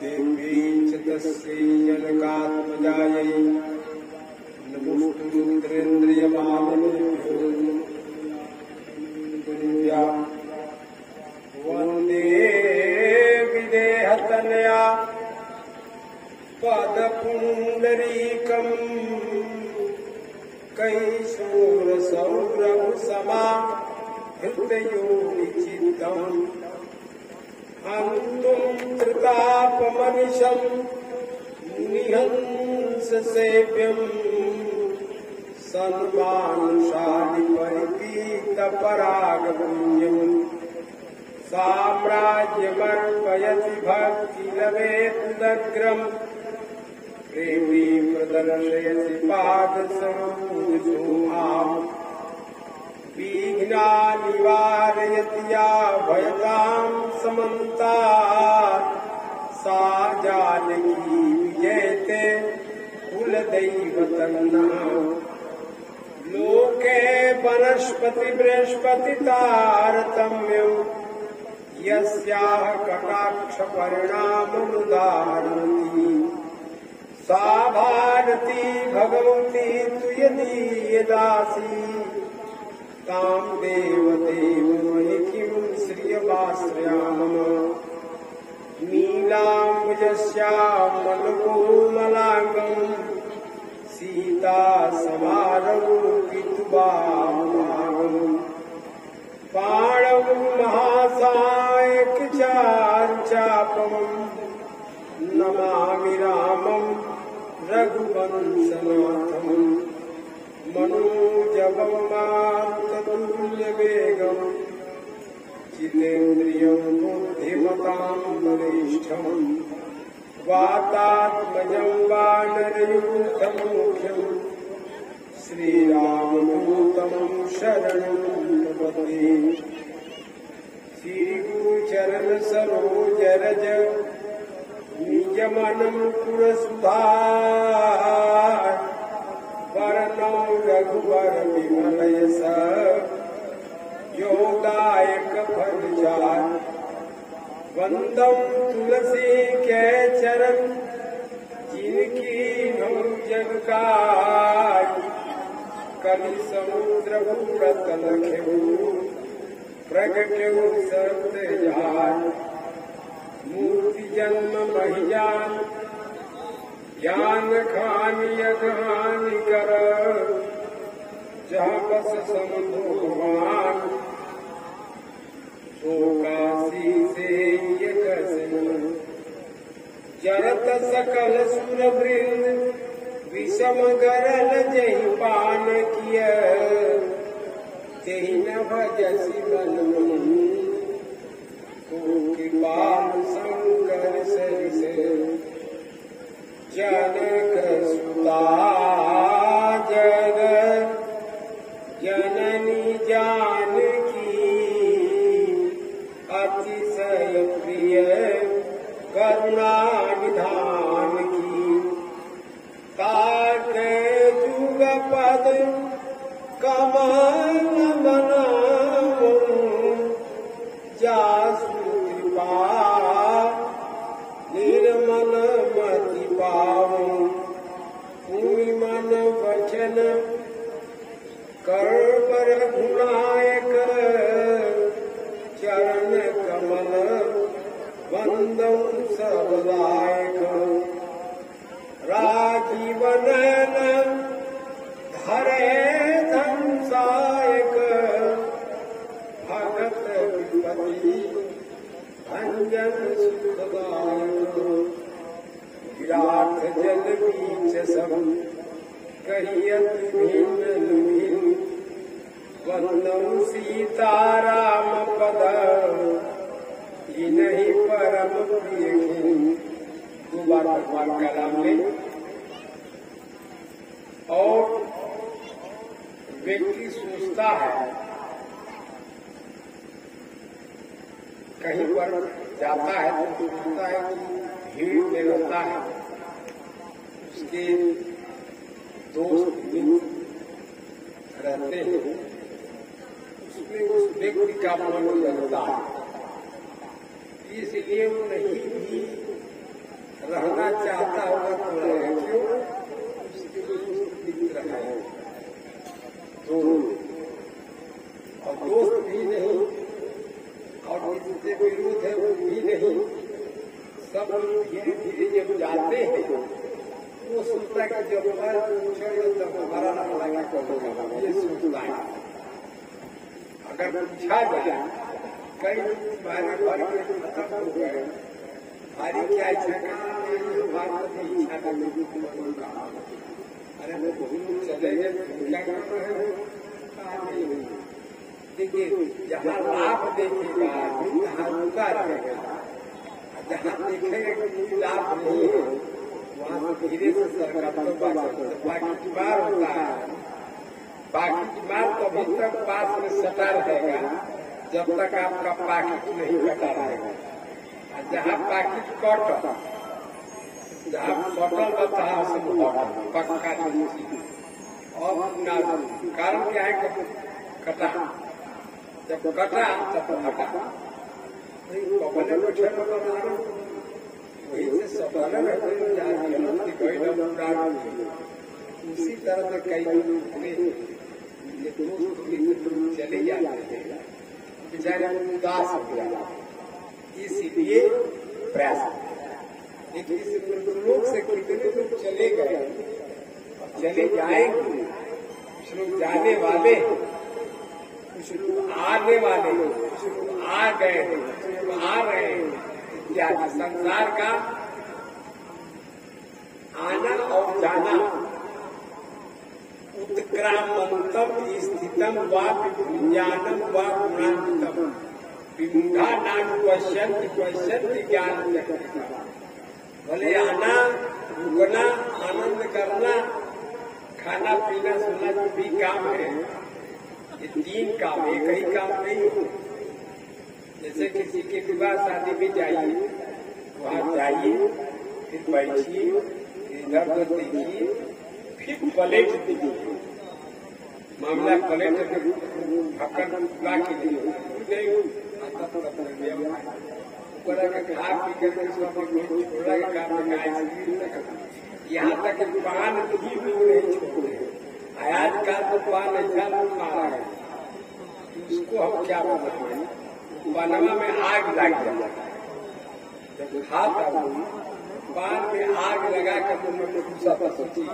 देवी च तस्यै जनकात्मजायै नमोऽस्तु रुद्रेन्द्रियमालिन्यो वन्दे विदेहतनया पदपुण्डरीकम् कैशोरसौरभसमा हृदयोनिचित्तम् हन्तुं त्रितापमनिशम् निहंससेव्यम् सन्मानुषादि परिपीतपरागपुण्यम् साम्राज्यमर्पयति भक्तिलवेदुदग्रम् प्रेमी प्रदर्शयति पादसरोजोहाम् विघ्नानि निवारयति या भयतां समन्तात् सा जानकी विजयते कुलदैवतन्नः लोके वनस्पति बृहस्पति तारतम्यम् यस्याः कटाक्ष परिणाममुदाहरन्ति सा भारती भगवती तुयदीयदासी तां देवदेवमयि किं श्रियमाश्रयामः नीलाम्बुजस्यामलकोमलाङ्गम् सीतासमारोपितुबाहुभागम् पाणौ महासायकचारुचापम् नमामि रामं रघुवंशनाथम् मनोजवं मारुततुल्यवेगम् जितेन्द्रियं बुद्धिमतां वरिष्ठम् वातात्मजं वानरयूथमुख्यम् श्रीरामदूतं शरणं प्रपद्ये श्रीगुरुचरण सरोज रज निजमनं पुरसुधार वरनौ रघुवर विमल यश योदायक फलचार वंदं तुलसी के चरण जिनकी नौ जग काज कलि समुद्र पूरत लखेऊ प्रगटेऊ सत्य जान मूर्ति जन्म महियान ज्ञान खानी अज्ञानी कर जहाँ बस समुद्र भगवान सो काशी से जरत सकल सुर वृंद विषम गरल जही पान किय तेहि न भजसि मन कृपाल शंकर सरिस जनक सुता जगत जननी जानकी अतिशय प्रिय करुणा निधान की ताके जुगपद कमल बनाऊं जासु कृपा निर्मल मति पाऊं भूमि मन वचन कर्म रघुनायक चरण कमल वंदं सर्वदायक राजीवन धरे धंसायक भगत विपति भंजन सुखदायक विराट जल बीच सब कहियत भिन्न भिन्न वंदं सीताराम पद नहीं परम प्रिय दोबारा भगवान का नाम ले और व्यक्ति सोचता है कहीं पर जाता है तो सोचता है कि भीड़ में रहता है उसके दोस्त मित्र रहते हैं उसमें उस व्यक्ति का मन लगता है इसलिए वो नहीं भी रहना चाहता होगा तो रहेगा, क्यों? उसके मित्र है दोस्त, और दोस्त भी नहीं और जिससे विरोध है वो भी नहीं। सब धीरे धीरे जब जाते हैं वो सोचता है कि जब हमारा तब हमारा लगा करूँगा, ये सोचता है। अगर पूछा जाए कई तुम्हारे घर के खत्म हो गए, हमारी क्या इच्छा इच्छा का अरे वो बहुत चले गए, क्या कर रहे हो? देखिए, जहाँ लाभ देखेगा जहाँ रुका रहेगा, जहाँ देखेगा कि लाभ नहीं है वहाँ से धीरे से सरकार बाकी की बार होता है। बाकी की बार तो अभी तक पास में सटा रहेगा जब तक आपका पाकिट नहीं कटा रहेगा। जहाँ पाकिट कट, जहाँ सटल बता पक्का और कारण क्या है? कटा, जब कटा तब हटा। पकड़ने बैठे वही से सटल उसी तरह से कई दोस्त चले जाते हैं, बेचारे उदास हो गया। इसलिए प्रयास, लेकिन इस लोग से कितने लोग चले गए, चले जाएंगे, कुछ लोग जाने वाले, कुछ लोग आने वाले, कुछ लोग आ गए, कुछ लोग आ रहे हैं इत्यादि। संसार का आना और जाना उत्क्रामंतम स्थितम व विज्ञानम व गुणान्वितम विमुढ़ा नाम पश्यन्ति ज्ञान। भले आना, रुकना, आनंद करना, खाना पीना, सोना जो भी काम है, ये तीन काम, एक ही काम नहीं हो। जैसे किसी के विवाह शादी में जाइए, वहाँ जाइए, फिर बैठिए, इधर उधर देखिए, फिर पलट दीजिए। मामला पलट ढक्कन खुला के लिए खा पी करके छोड़ा के काम में यहाँ तक पान भी नहीं छोड़ते। आजकल तो पान ऐसा मारा है, उसको हम क्या बताएं? पानमा में आग लग जाता है। जब खाता पान में आग लगा कर तो मैं घुसा था, सोची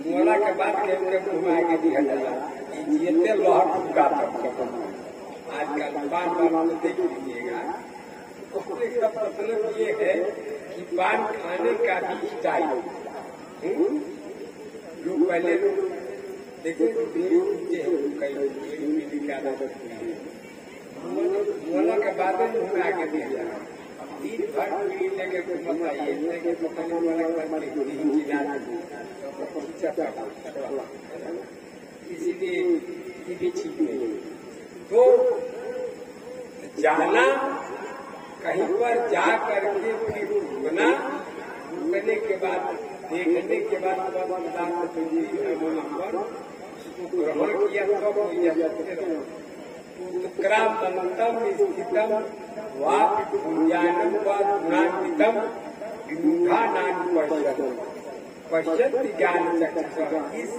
मोला के बाद के घुमा के दिखा ये लहर टूटा था। आजकल पान वाला देख लीजिएगा, उसने का मतलब ये है कि पान खाने का भी स्टाइल। लोग पहले लोग देखे मोला के बाद में आगे दिया जाए, दिन भर पीढ़ी लेके बताइए इसीलिए ये भी ठीक नहीं। तो जाना, कहीं पर जा करके फिर रुकना, रुकने के बाद देखने के बाद उसको ग्रहण किया तो उत्क्रामंतम स्थितम वा विज्ञानम वा गुणान्वितम विमुढ़ा नाम पश्यन्ति ज्ञान चक्षुषा। इस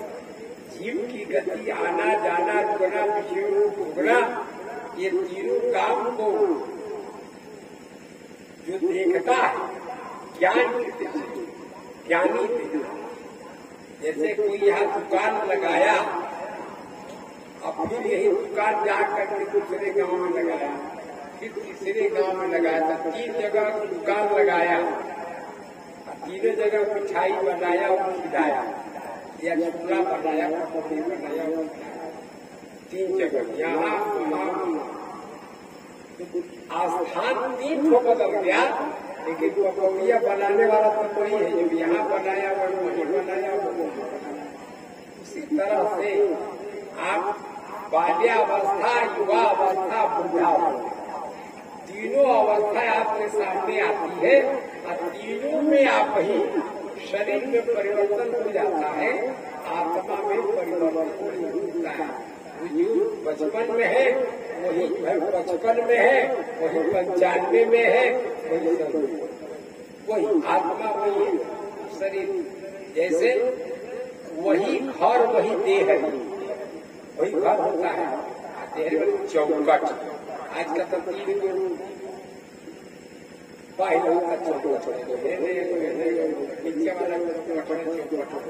जीव की गति, आना जाना, रुकना, विषयों को भोगना, ये तीनों काम को जो देखता है ज्ञान ज्ञानी देखता। जैसे कोई यहाँ दुकान लगाया, अब फिर यही दुकान जा करके दूसरे गांव में लगाया, फिर तीसरे गांव में लगाया, 3 जगह दुकान लगाया, तीनों जगह मिठाई बनाया और खिलाया, या छोला बनाया, पकौड़ी बनाया और खिलाया, 3 जगह यहाँ वहाँ। आस्थान 3 को बदल गया, लेकिन पकौड़िया बनाने वाला तो वही है जो यहाँ बनाया और वहीं बनाया। उसी तरह से आप बाल्यावस्था, युवा अवस्था, वृद्धावस्था, तीनों अवस्थाएं आपके सामने आती है और तीनों में आप ही शरीर में परिवर्तन हो जाता है, आत्मा में परिवर्तन होता है। जो बचपन में है वही 55 में है, वही 95 में है, वही वही आत्मा वही शरीर, जैसे वही घर वही देह है, वही घर होता है। देह में चौकट, आज का तो तीन पहले का चौकट नीचे वाला चौकट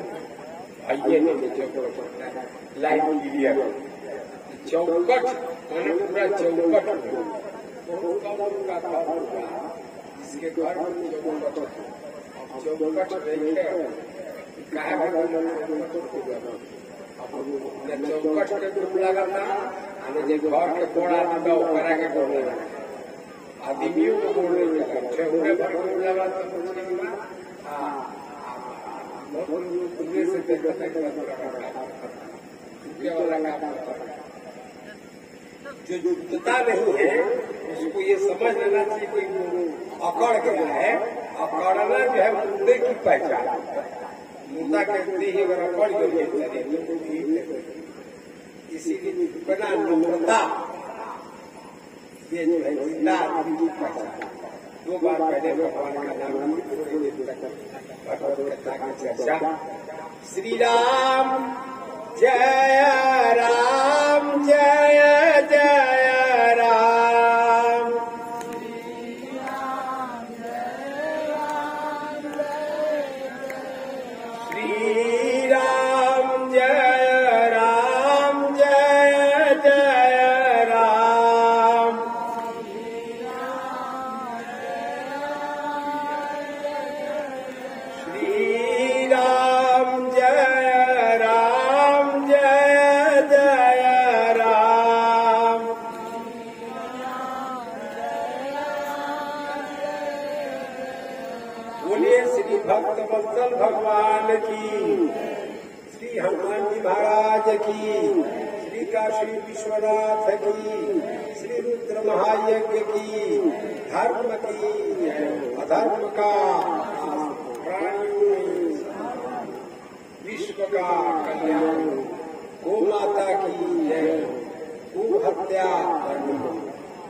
आइए नीचे चौकट होता है, लाइन क्लियर चौकट मैंने पूरा चौकट जिसके घर में चौकट चौकट देखे चौकट के ग्रुप लगा था, घर के कोड़ा था ओकरा के गोड़ लगा, आदमियों को गोड़ नहीं लगा, भर गोड़ लगा तो जो जुटता नहीं है उसको ये समझ लेना चाहिए कोई अकड़ गया है। अकड़ना जो है मुद्दे की पहचान, मुद्दा कहते ही अगर अकड़ गई इसीलिए बना नम्रता ये जो है जिंदा आदमी की पहचान। 2 बार पहले भगवान का नाम भगवत कथा की चर्चा। श्री राम जय राम जय जय राम, श्री राम जय राम जय जय राम, श्री राम जय राम जय जय राम। बोलिए श्री भक्त वत्सल भगवान की, श्री हनुमान जी महाराज की, श्री काशी विश्वनाथ की, श्री रुद्र महायज्ञ की, धर्म की अधर्म का विश्व का कल्याण, गो माता की जय, गो हत्या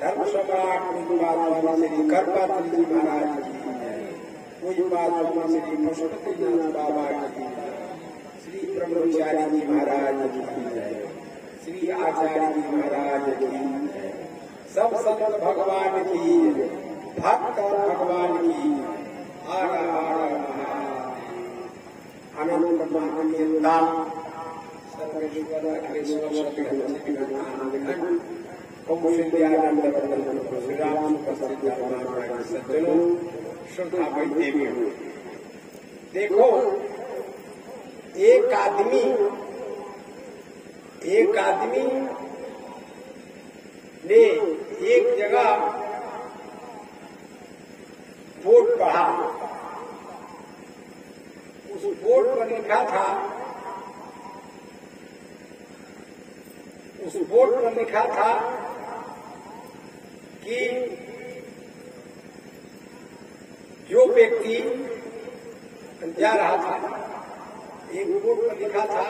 धर्म सम्राट श्री करपात्री जी महाराज की जय, कोई बात श्री पशुपतिनाथ बाबा की, श्री ब्रह्मचारी जी महाराज की जय, श्री आचार्य जी महाराज की जय, सब संत भगवान की, भक्त भगवान की हर हर आनंद ब्रह्मानंद सर्वेश्वर अखिलेश्वर सत्य कौशल्यानंद श्री राम सज्जनों श्रद्धा देवियों। देखो एक आदमी ने एक जगह बोर्ड पढ़ा, उस बोर्ड पर लिखा था, उस बोर्ड पर लिखा था कि जो व्यक्ति जा रहा था, एक बोर्ड पर लिखा था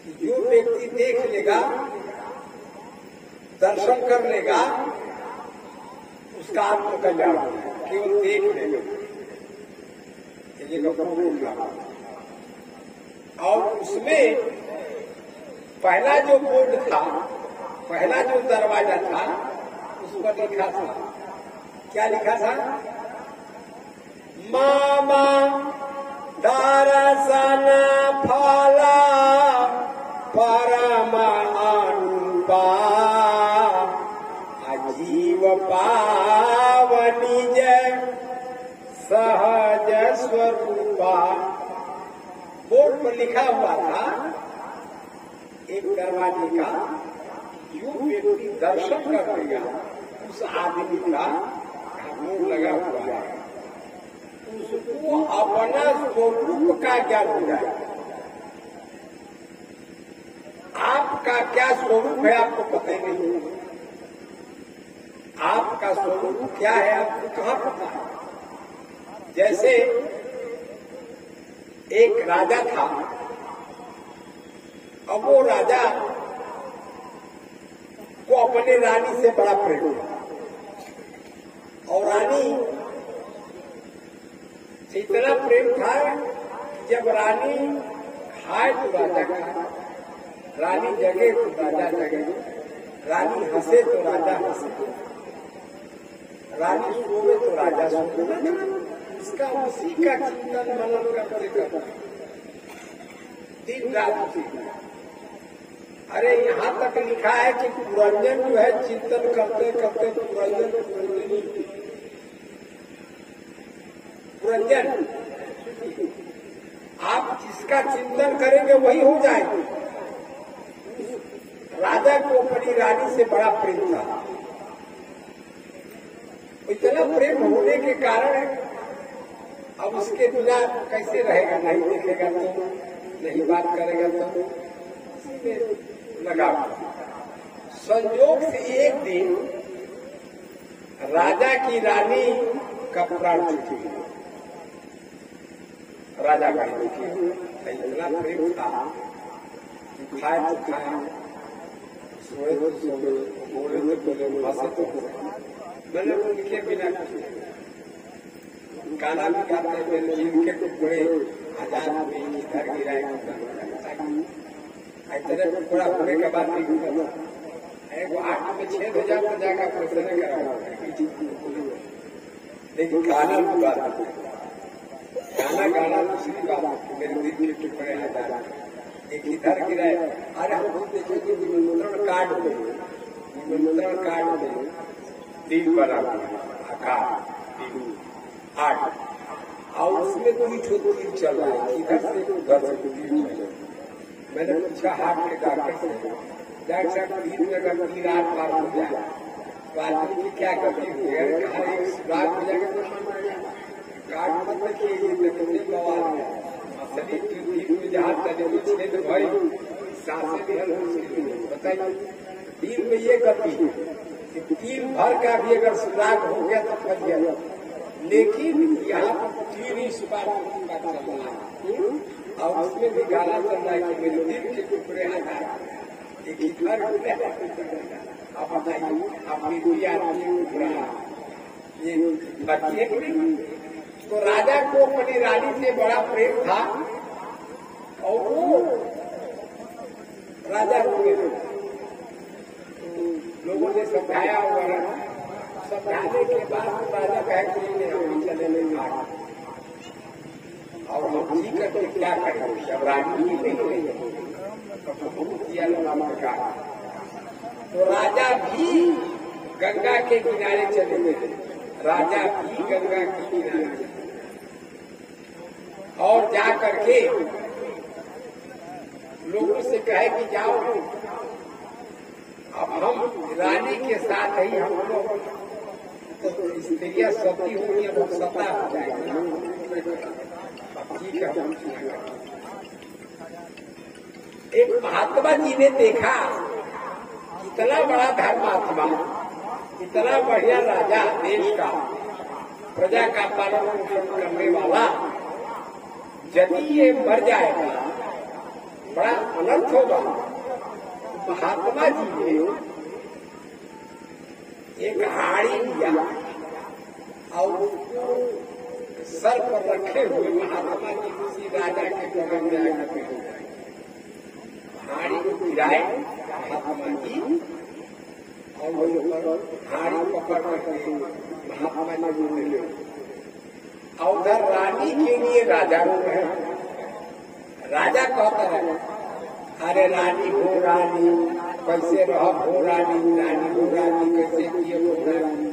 कि जो व्यक्ति देख लेगा, दर्शन कर लेगा, उसका आत्मकल्याण होगा। केवल देख लेगा, और उसमें पहला जो बोर्ड था, पहला जो दरवाजा था, उस पर लिखा था, क्या लिखा था? मामा दर्शन फला परम अनुपा अजीव पावनी जय सहज स्वरूपा। बोर्ड पर लिखा हुआ था एक दरवाजे का, जो व्यक्ति दर्शन कर लेगा उस आदमी का बोर्ड लगा हुआ है, उसको अपना स्वरूप का ज्ञान हो जाए। आपका क्या स्वरूप है आपको पता ही नहीं है, आपका स्वरूप क्या है आपको कहाँ पता है। जैसे एक राजा था, अब वो राजा को अपने रानी से बड़ा प्रेम था, इतना प्रेम था, जब रानी खाए तो राजा खाए, रानी जगे तो राजा जगे, रानी हंसे तो राजा हंसे, रानी सोवे तो राजा सोवे। उसका उसी का चिंतन मनन करते करते दिन रात उसी। अरे यहाँ तक लिखा है कि पुरंजन जो है चिंतन करते करते पुरंजन आप जिसका चिंतन करेंगे वही हो जाएगा। राजा को अपनी रानी से बड़ा प्रेम था। इतना प्रेम होने के कारण अब उसके बिना कैसे रहेगा, नहीं देखेगा तो, नहीं बात करेगा तो लगा। संयोग से एक दिन राजा की रानी का प्राण चुकी, राजा का इतना प्रेम था, खाए तो खाए, सोए तो सोए, बोले तो बोले, हंसे तो मैंने उनके बिना गाना भी गाते मेरे जिनके टुकड़े आजाद हुए, इधर गिराए, इतने टुकड़ा होने के बाद वो 8 में 6 हजार पर जाकर प्रश्न करा। लेकिन गाना भी गाना दूसरी बात, मेरे दिल के टुकड़े आजाद, एक इधर गिराए। अरे हम देखे कि निमंत्रण कार्ड में दिल बना आकार 8 और उसमें 2 तीर चल रहा है, इधर से उधर से तीर चल रहा है। मैंने पूछा हाथ के डॉक्टर से, डॉक्टर साहब तीर में अगर तीर आर पार हो जाए तो आदमी की क्या गति हुई है? कहा एक सुराग हो जाएगा तो कार्ड मत देखिए, ये देखने बवाल है असली तीर में जहाँ तले छेद भाई सांसें भी हल मुश्किल है। बताइए तीर में ये गति, तीर भर का भी अगर सुराग हो गया तो फंस गया। लेकिन यहाँ पर तीर इस बात चल रहा है और उसमें भी गाना चल रहा है कि मेरे दिल के टुकड़े आजाद, एक इधर आप बताइए अपनी दुनिया ये बच्चे नहीं। तो राजा को अपनी रानी से बड़ा प्रेम था और वो राजा लोगों ने समझाया और समझाने के बाद राजा कहे कि हम चले नहीं घाट और हम जी करके क्या करेंगे, जब रानी नहीं किया लगा। तो राजा भी गंगा के किनारे चले गए, राजा भी गंगा के किनारे और जा करके लोगों से कहे कि जाओ अब हम रानी के साथ ही हम लोग तो स्त्रियां सती होंगी, अब सता हो जाएगी। ठीक है। एक महात्मा जी ने देखा इतना बड़ा धर्मात्मा, इतना बढ़िया राजा, देश का प्रजा का पालन पोषण करने वाला, यदि ये मर जाएगा बड़ा अनर्थ होगा। महात्मा जी ने एक हाड़ी लिया और सर पर रखे हुए महात्मा जी किसी राजा के बगल में आकर हाड़ी को गिराए महात्मा जी और हाड़ी पकड़ करके महात्मा जी ने और उधर रानी के लिए राजा रो रहे। राजा कहता है अरे रानी हो रानी कैसे रहो हो रानी, रानी हो रानी कैसे किए हो रानी।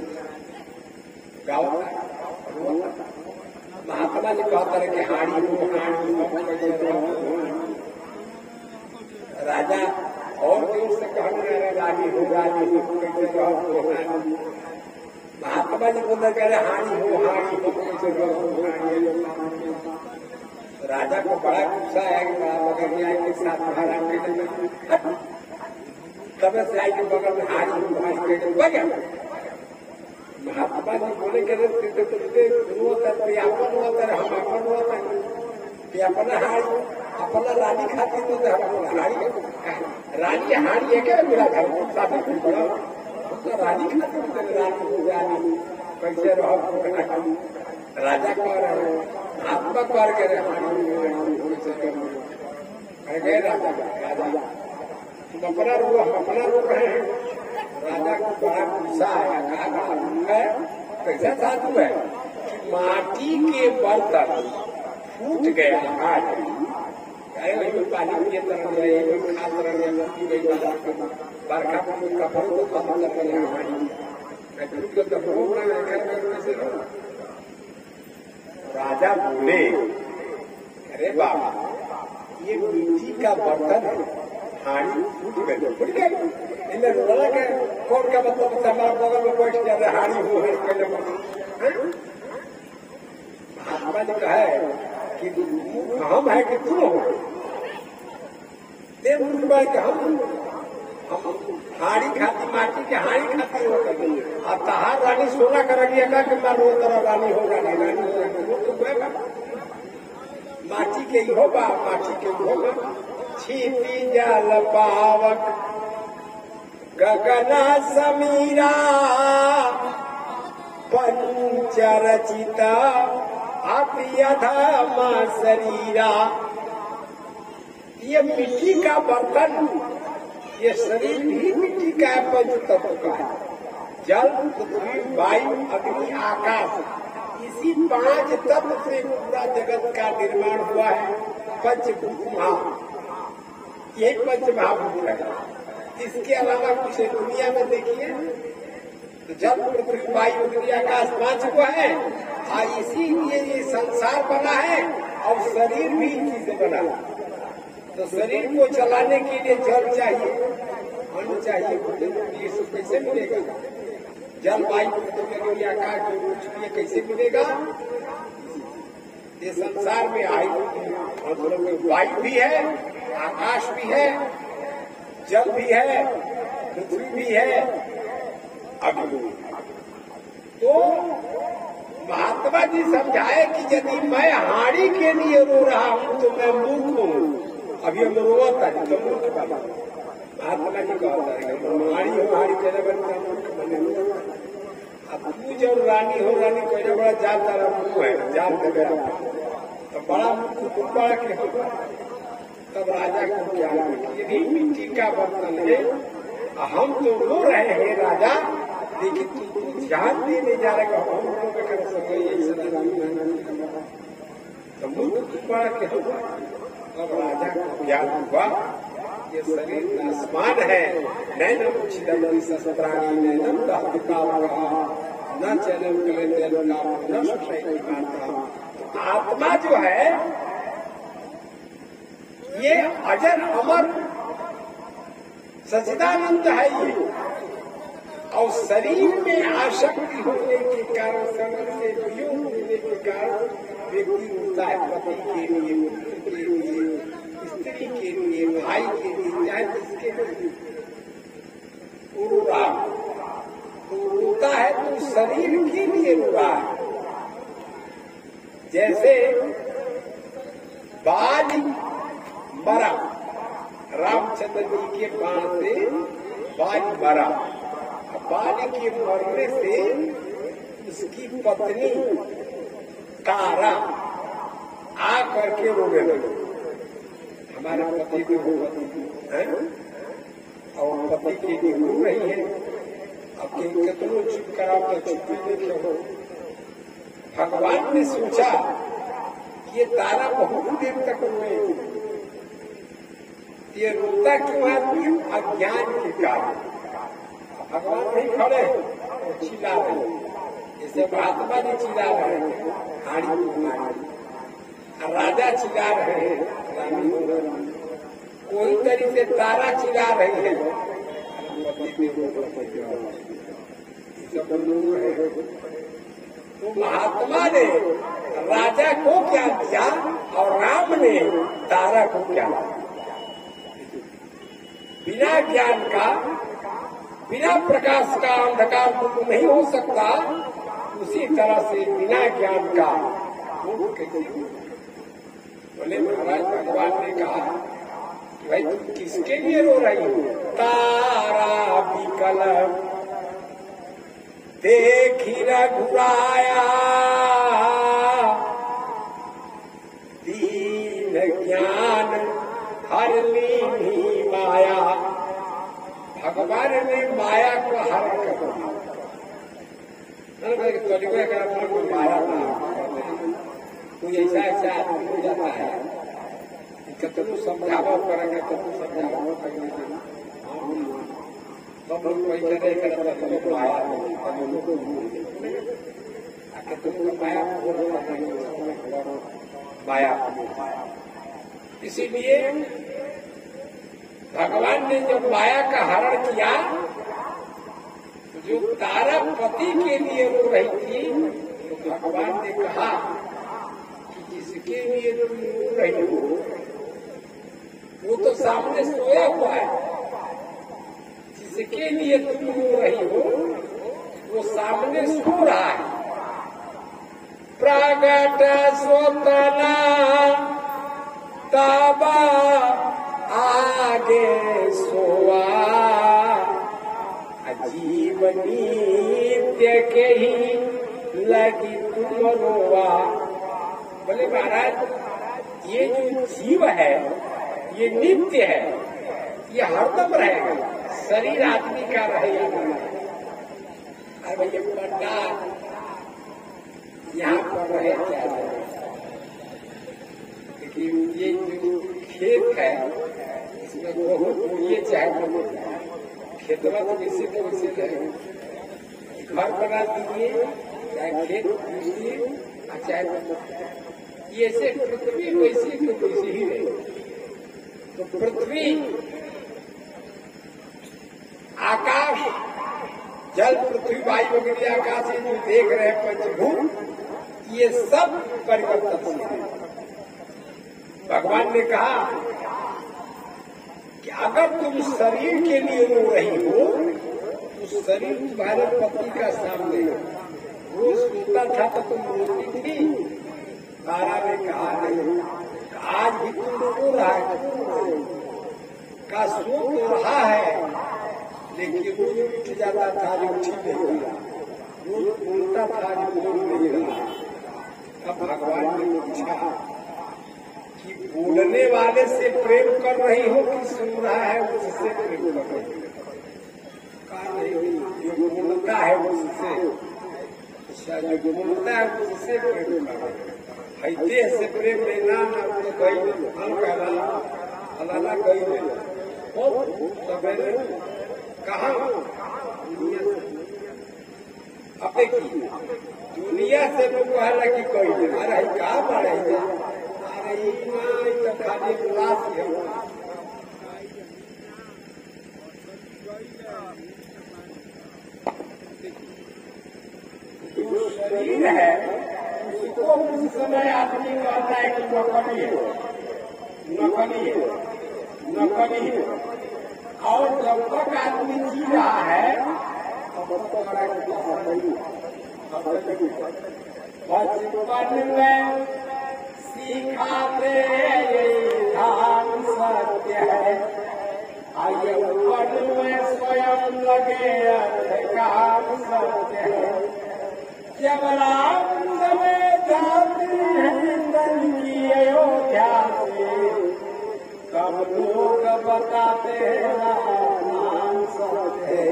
गाँव महात्मा जी कहता है कि हाड़ी हो कैसे रहो। राजा और जोर से कह रहे रानी हो रानी कैसे रहो हो रानी। महात्मा जी बोलते कह रहे हाड़ी हो कैसे रहो। राजा को बड़ा गुस्सा है कि बड़ा बगल में आए के साथ महाराज तब से आई के बगल में हाड़ी हो महात्मा जी बोले के अपन होता है हम अपन होता है अपना हाड़ी अपना रानी खाती तो हाड़ी रानी हाड़ी है क्या मेरा घर शादी बड़ा रानी खाती रानी हो रानी कैसे रहो। राजा कह रहे आत्मा कह रहे गए राजा तुम अपना रूप हम अपना रूप है। राजा को बड़ा गुस्सा आया, कहा कैसा साधु है कि माटी के बर्तन फूट गया हाथ, अरे वही पानी पिए तरह रहे, वही खा तरह रहे, बरखा कपड़ों को खत्म कर रहे राजा बोले अरे बाबा ये मिट्टी का बर्तन है, हाड़ी फूट गई, इन्हें बोला कि कौन का मतलब हमारा बगल में बैठ गया हाड़ी हो महात्मा जी कहा कि हम है कि तुम हो, हम हाड़ी खाती माटी के हाड़ी खाती हो और तहार रानी सोना करेगी का कि मानो तरह रानी होगा नहीं, रानी होगा माटी के ही होगा, माटी के ही होगा। छीती जल पावक गगना समीरा पंचरचिता अपियधम शरीरा। ये मिट्टी का बर्तन, ये शरीर भी मिट्टी का है, पंच तत्व का है, जल पृथ्वी वायु अग्नि आकाश, इसी 5 तत्व से पूरा जगत का निर्माण हुआ है। पंचभूत यही पंच महाभूत है, इसके अलावा कुछ दुनिया में देखिए तो जल पृथ्वी वायु अग्नि आकाश 5 को है और इसीलिए ये संसार बना है और शरीर भी इसी से बना है। तो शरीर को चलाने के लिए जल चाहिए, अन्न चाहिए, ये सब कैसे मिलेगा? जल वायु पृथ्वी आकाश जो कुछ भी कैसे मिलेगा? ये संसार में वायु भी है, आकाश भी है, जल भी है, पृथ्वी भी है, अग्नि भी। तो महात्मा जी समझाए कि यदि मैं हाड़ी के लिए रो रहा हूँ तो मैं मूर्ख हूँ। अभी हम रोता है तो मूर्ख बना। महात्मा जी कहता है हाड़ी हो, हाड़ी कहने बनता मूर्ख बने। अब तू जब रानी हो, रानी कहने बड़ा जाल तारा मुँह है, जाल दे तो बड़ा मूर्ख तुम बड़ा के होगा। तब राजा को क्या यदि मिट्टी का बर्तन है, हम तो रो रहे हैं राजा, लेकिन तुम ध्यान देने जा रहे हो तो मूर्ख तुम बड़ा के होगा। तब राजा को ज्ञान हुआ ये शरीर आसमान है, नैनम छिदम शस्त्राणी नैनम दहतिका न चैनम कलेंद्र न सुषय आत्मा जो है ये अजर अमर सच्चिदानंद है ये, और शरीर में आसक्ति होने के कारण, शरीर से वियोग होने के कारण व्यक्ति होता है पति के लिए, पुत्र के लिए, स्त्री के लिए, भाई के लिए, चाहे किसके लिए रो रहा तो रोता है तो शरीर के लिए रो रहा है। जैसे बाल मरा, रामचंद्र जी के बाण से बाल मरा, बाल के मरने से उसकी पत्नी तारा आ करके रोने लगी। हमारे पति को है और पति के लिए रो रही है। अब कितनों चुप कराओ तो चुप नहीं क्यों? भगवान ने सोचा ये तारा बहुत देर तक रोए, ये रोता क्यों है? अज्ञान के कारण। भगवान नहीं खड़े वो चिल्ला रहे, जैसे महात्मा जी चिल्ला रहे हैं हाड़ी को, राजा चिल्ला रहे हैं रानी को, कोई तरीके से तारा चिल्ला रही है। तो महात्मा ने राजा को क्या दिया और राम ने तारा को क्या दिया? बिना ज्ञान का, बिना प्रकाश का अंधकार दूर नहीं हो सकता, उसी तरह से बिना ज्ञान का कैसे? बोले महाराज भगवान ने कहा कि भाई तुम किसके लिए रो रही हो? तारा विकल देखी रघुराया भगवान ने माया को हरण कर दिया। कोई माया कोई ऐसा ऐसा आदमी हो जाता है कि कतु समझावा करेंगे, कतु समझावा करेंगे, सब लोग वही करे माया माया। इसीलिए भगवान ने जब माया का हरण किया, जो तारा पति के लिए रो रही थी, तो भगवान ने कहा कि जिसके लिए तुम रो रही हो वो तो सामने सोया हुआ है, जिसके लिए तुम रो रही हो वो सामने सो रहा है। प्रगट स्वतना ताबा आगे सोआ, जीवनी के ही लगी तुम रोवा। बोले महाराज ये जो जीव है ये नित्य है, ये हरदम रहेगा, शरीर आदमी का रहेगा। अरे ये पट्टा यहाँ पर रहे क्या, लेकिन ये जो खेत है इसमें बहुत बोलिए चाहे खेतवा तो किसी को वैसे रहे, घर बना दीजिए चाहे खेत दीजिए चाहे ये ऐसे पृथ्वी वैसी तो वैसी ही रहे। तो पृथ्वी, आकाश, जल, पृथ्वी, वायु वगैरह आकाश ये जो देख रहे हैं पंचभूत, ये सब परिवर्तनशील है। भगवान ने कहा कि अगर तुम शरीर के लिए रो रही हो तो शरीर तुम्हारे पति का सामने वो सोता था तो तुम रोती थी। तारा ने कहा नहीं, आज भी तुम रो रहा है, का सो तो रहा है, लेकिन रोज उठ जाता था जो ठीक नहीं रहा, रोज बोलता था जो बोल नहीं रहा। अब भगवान ने पूछा कि बोलने वाले से प्रेम कर रही हो कि सुन रहा है उससे प्रेम कर रही हो? कहा नहीं, जो बोलता है उससे, जो बोलता है उससे प्रेम कर रही है। देह से प्रेम लेना ना तो गई फल कहना अलाना गई नहीं। और सवेरे कहा अब देखिए दुनिया से लोग कहला कि कोई अरे का बढ़ अरे तो खाली क्लास है। जो शरीर है उसको उस समय आदमी कहता है कि नकली है, नकली है, नकली है। और जब तक आदमी जी रहा है बचपन में सिखाते धाम सत्य है, यौवन में स्वयं लगे अधिकार सत्य है। जब राम समय जाती है तन की अयोध्या से, तब लोग बताते हैं नाम सत्य है।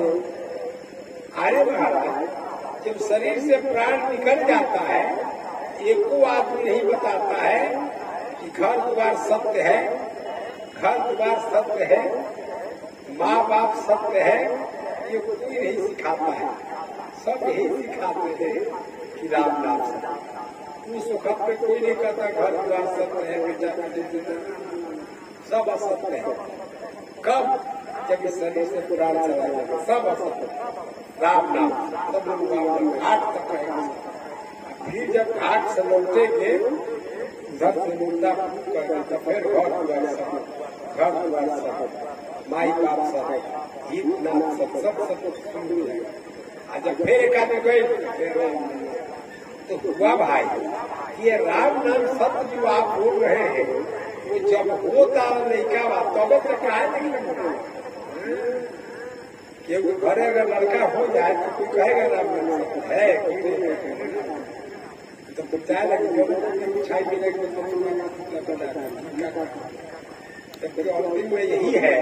अरे महाराज जब शरीर से प्राण निकल जाता है, एको आदमी नहीं बताता है कि घर द्वार सत्य है, घर द्वार सत्य है, माँ बाप सत्य है, ये कोई नहीं सिखाता है। सब यही सिखाते हैं कि राम नाम सत्य। उस वक्त पे कोई नहीं कहता घर द्वार सत्य है, बेटा बेटे सब असत्य है। कब? जब इस शरीर से पुराण चला जाएगा सब असत्य। राम नाम सब लोग घाट तक रहेगा। फिर जब घाट से लौटेंगे उधर से मुर्दा तो फिर घर द्वार सब, घर द्वार सब, माई बाप सब, हित नाम सब सब सब सुन जाएगा। जब फिर एक आदमी गए तो हुआ भाई ये राम नाम सत्य जो आप बोल रहे हैं वो जब होता नहीं क्या बात तब तक आए नहीं। क्योंकि घरे अगर लड़का हो जाए तो कोई कहेगा राम नाम सत्य है तो बताया लगे मिठाई मिलेगी। अंतिम में यही है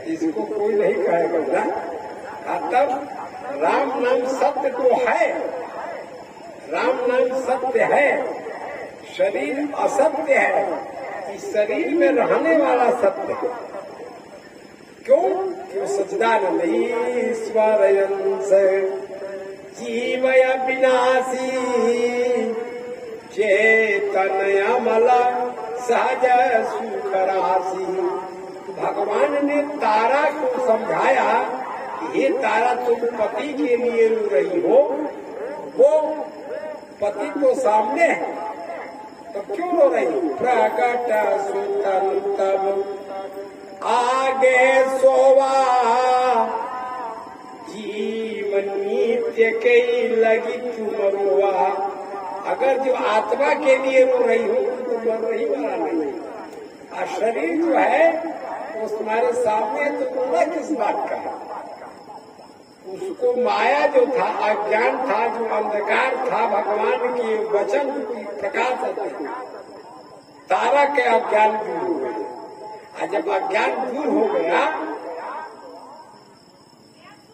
इसको कोई नहीं कहेगा ना। तब राम नाम सत्य तो है, राम नाम सत्य है, शरीर असत्य है, इस शरीर में रहने वाला सत्य है। क्यों? क्यों सच्चिदानंद ईश्वर अंश जीवय विनाशी चेतन अमल सहज सुख राशि। भगवान ने तारा को समझाया कि हे तारा, तुम पति के लिए रो रही हो, वो पति तो सामने है, तब क्यों रो रही? प्रकट सुतन तब आगे सोवा जीवन नित्य के लगी तुम रोवा। अगर जो आत्मा के लिए रो रही हो तो मर रही वाला नहीं, और शरीर जो है वो तुम्हारे सामने, तो रोना किस बात का है? उसको माया जो था, अज्ञान था, जो अंधकार था, भगवान के वचन की प्रकाश है, तारा के अज्ञान दूर हो गए। और जब अज्ञान दूर हो गया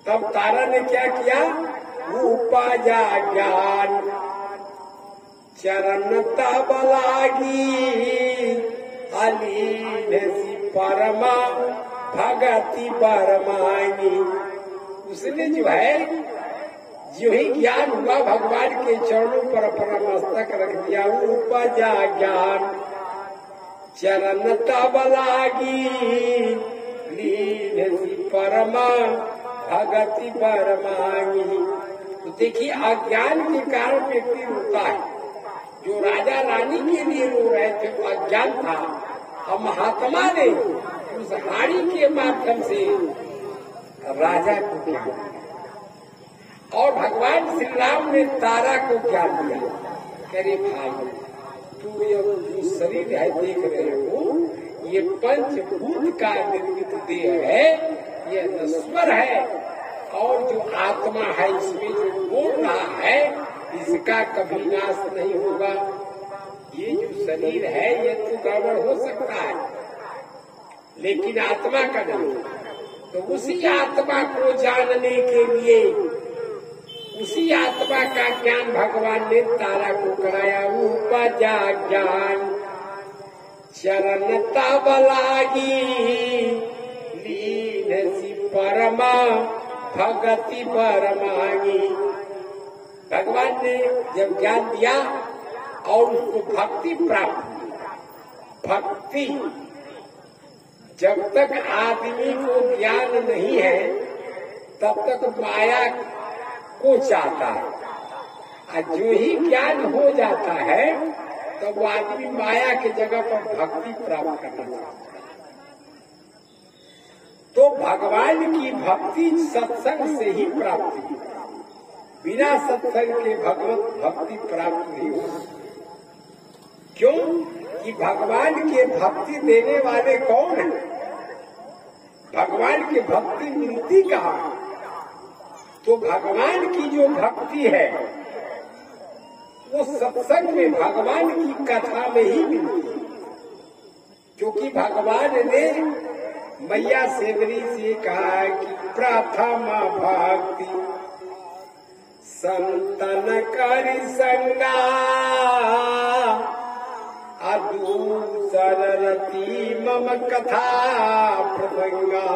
तब तारा ने क्या किया? उपजा ज्ञान चरण तब लागी अलीन सी परमा भगति परमानी। उसने जो है, जो ही ज्ञान हुआ भगवान के चरणों पर अपना मस्तक रख दिया। उपजा ज्ञान चरण तब लागी लीन सी परमा भगति परमानी। तो देखिए, अज्ञान के कारण व्यक्ति रोता है। जो राजा रानी के लिए रो रहे थे वो अज्ञान था, और महात्मा ने उस हाड़ी के माध्यम से राजा को ज्ञान दिया, और भगवान श्री राम ने तारा को ज्ञान दिया। करे भाई, तू ये जो शरीर है देख रहे हो, ये पंचभूत का निर्मित देह है, ये नश्वर है, और जो आत्मा है इसमें जो बोल रहा है इसका कभी नाश नहीं होगा। ये जो शरीर है ये तो गड़बड़ हो सकता है, लेकिन आत्मा का नहीं। तो उसी आत्मा को जानने के लिए, उसी आत्मा का ज्ञान भगवान ने तारा को कराया। उपजा ज्ञान चरण तब लागी लीन सी परमा भगति परमानी। भगवान ने जब ज्ञान दिया और उसको भक्ति प्राप्त हुई। भक्ति, जब तक आदमी को ज्ञान नहीं है तब तक माया को चाहता है, और जो ही ज्ञान हो जाता है तब वो आदमी माया की जगह पर भक्ति प्राप्त करना चाहता है। तो भगवान की भक्ति सत्संग से ही प्राप्त होती है। बिना सत्संग के भगवत भक्ति प्राप्त नहीं हो सकती। क्यों? कि भगवान के भक्ति देने वाले कौन है? भगवान की भक्ति मिलती कहाँ? तो भगवान की जो भक्ति है वो सत्संग में, भगवान की कथा में ही मिलती है। क्योंकि भगवान ने मैया सेवरी से कहा कि प्रथमा भक्ति संतन करि संगा अदूसर रति मम कथा प्रसंगा।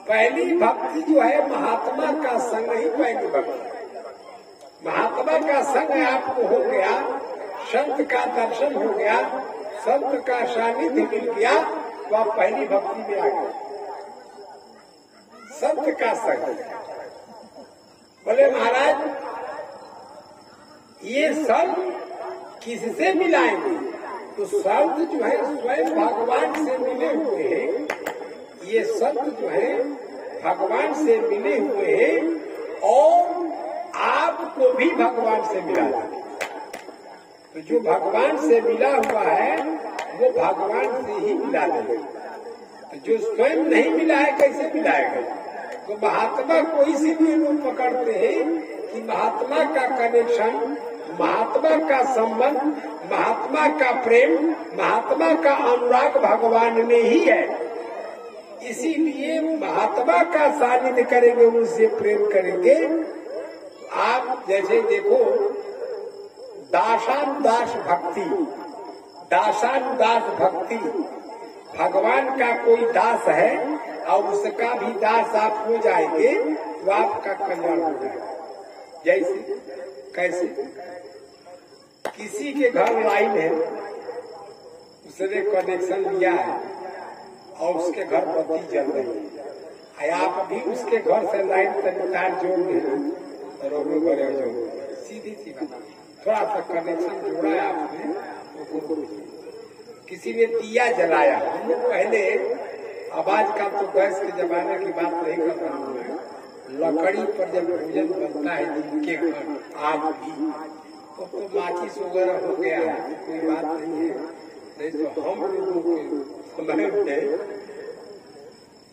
पहली भक्ति जो है महात्मा का संग ही पहली भक्ति। महात्मा का संग आपको हो गया, संत का दर्शन हो गया, संत का सानिध्य मिल गया, तो आप पहली भक्ति में आ गए। संत का संग। बोले महाराज, ये संत किससे मिलाएंगे? तो संत जो है स्वयं भगवान से मिले हुए हैं। ये संत जो है भगवान से मिले हुए हैं और आपको भी भगवान से मिला देंगे। तो जो भगवान से मिला हुआ है वो भगवान से ही मिला देगा। तो जो स्वयं नहीं मिला है कैसे मिलाएगा? तो महात्मा को इसीलिए लोग पकड़ते हैं कि महात्मा का कनेक्शन, महात्मा का संबंध, महात्मा का प्रेम, महात्मा का अनुराग भगवान में ही है। इसीलिए महात्मा का सानिध्य करेंगे, उनसे प्रेम करेंगे। आप जैसे देखो दासानुदास भक्ति, दासानुदास भक्ति, भगवान का कोई दास है और उसका भी दास आप हो जाएंगे तो आपका कल्याण हो जाएगा। जैसे कैसे किसी के घर लाइन है, उसने कनेक्शन लिया है और उसके घर बत्ती जल रही है, आप भी उसके घर से लाइन तार जोड़ देना, रोड बड़े जोड़, सीधी सी बात, थोड़ा सा कनेक्शन जोड़ा है आपने तो किसी ने दिया जलाया। हम लोग पहले, अब आजकल तो गैस के जमाने की बात नहीं कर रहा हूँ मैं, लकड़ी पर जब भोजन बनता है जिनके घर आज भी, तो माचिस वगैरह हो गया है, कोई बात नहीं है। नहीं तो हम लोगों के समय में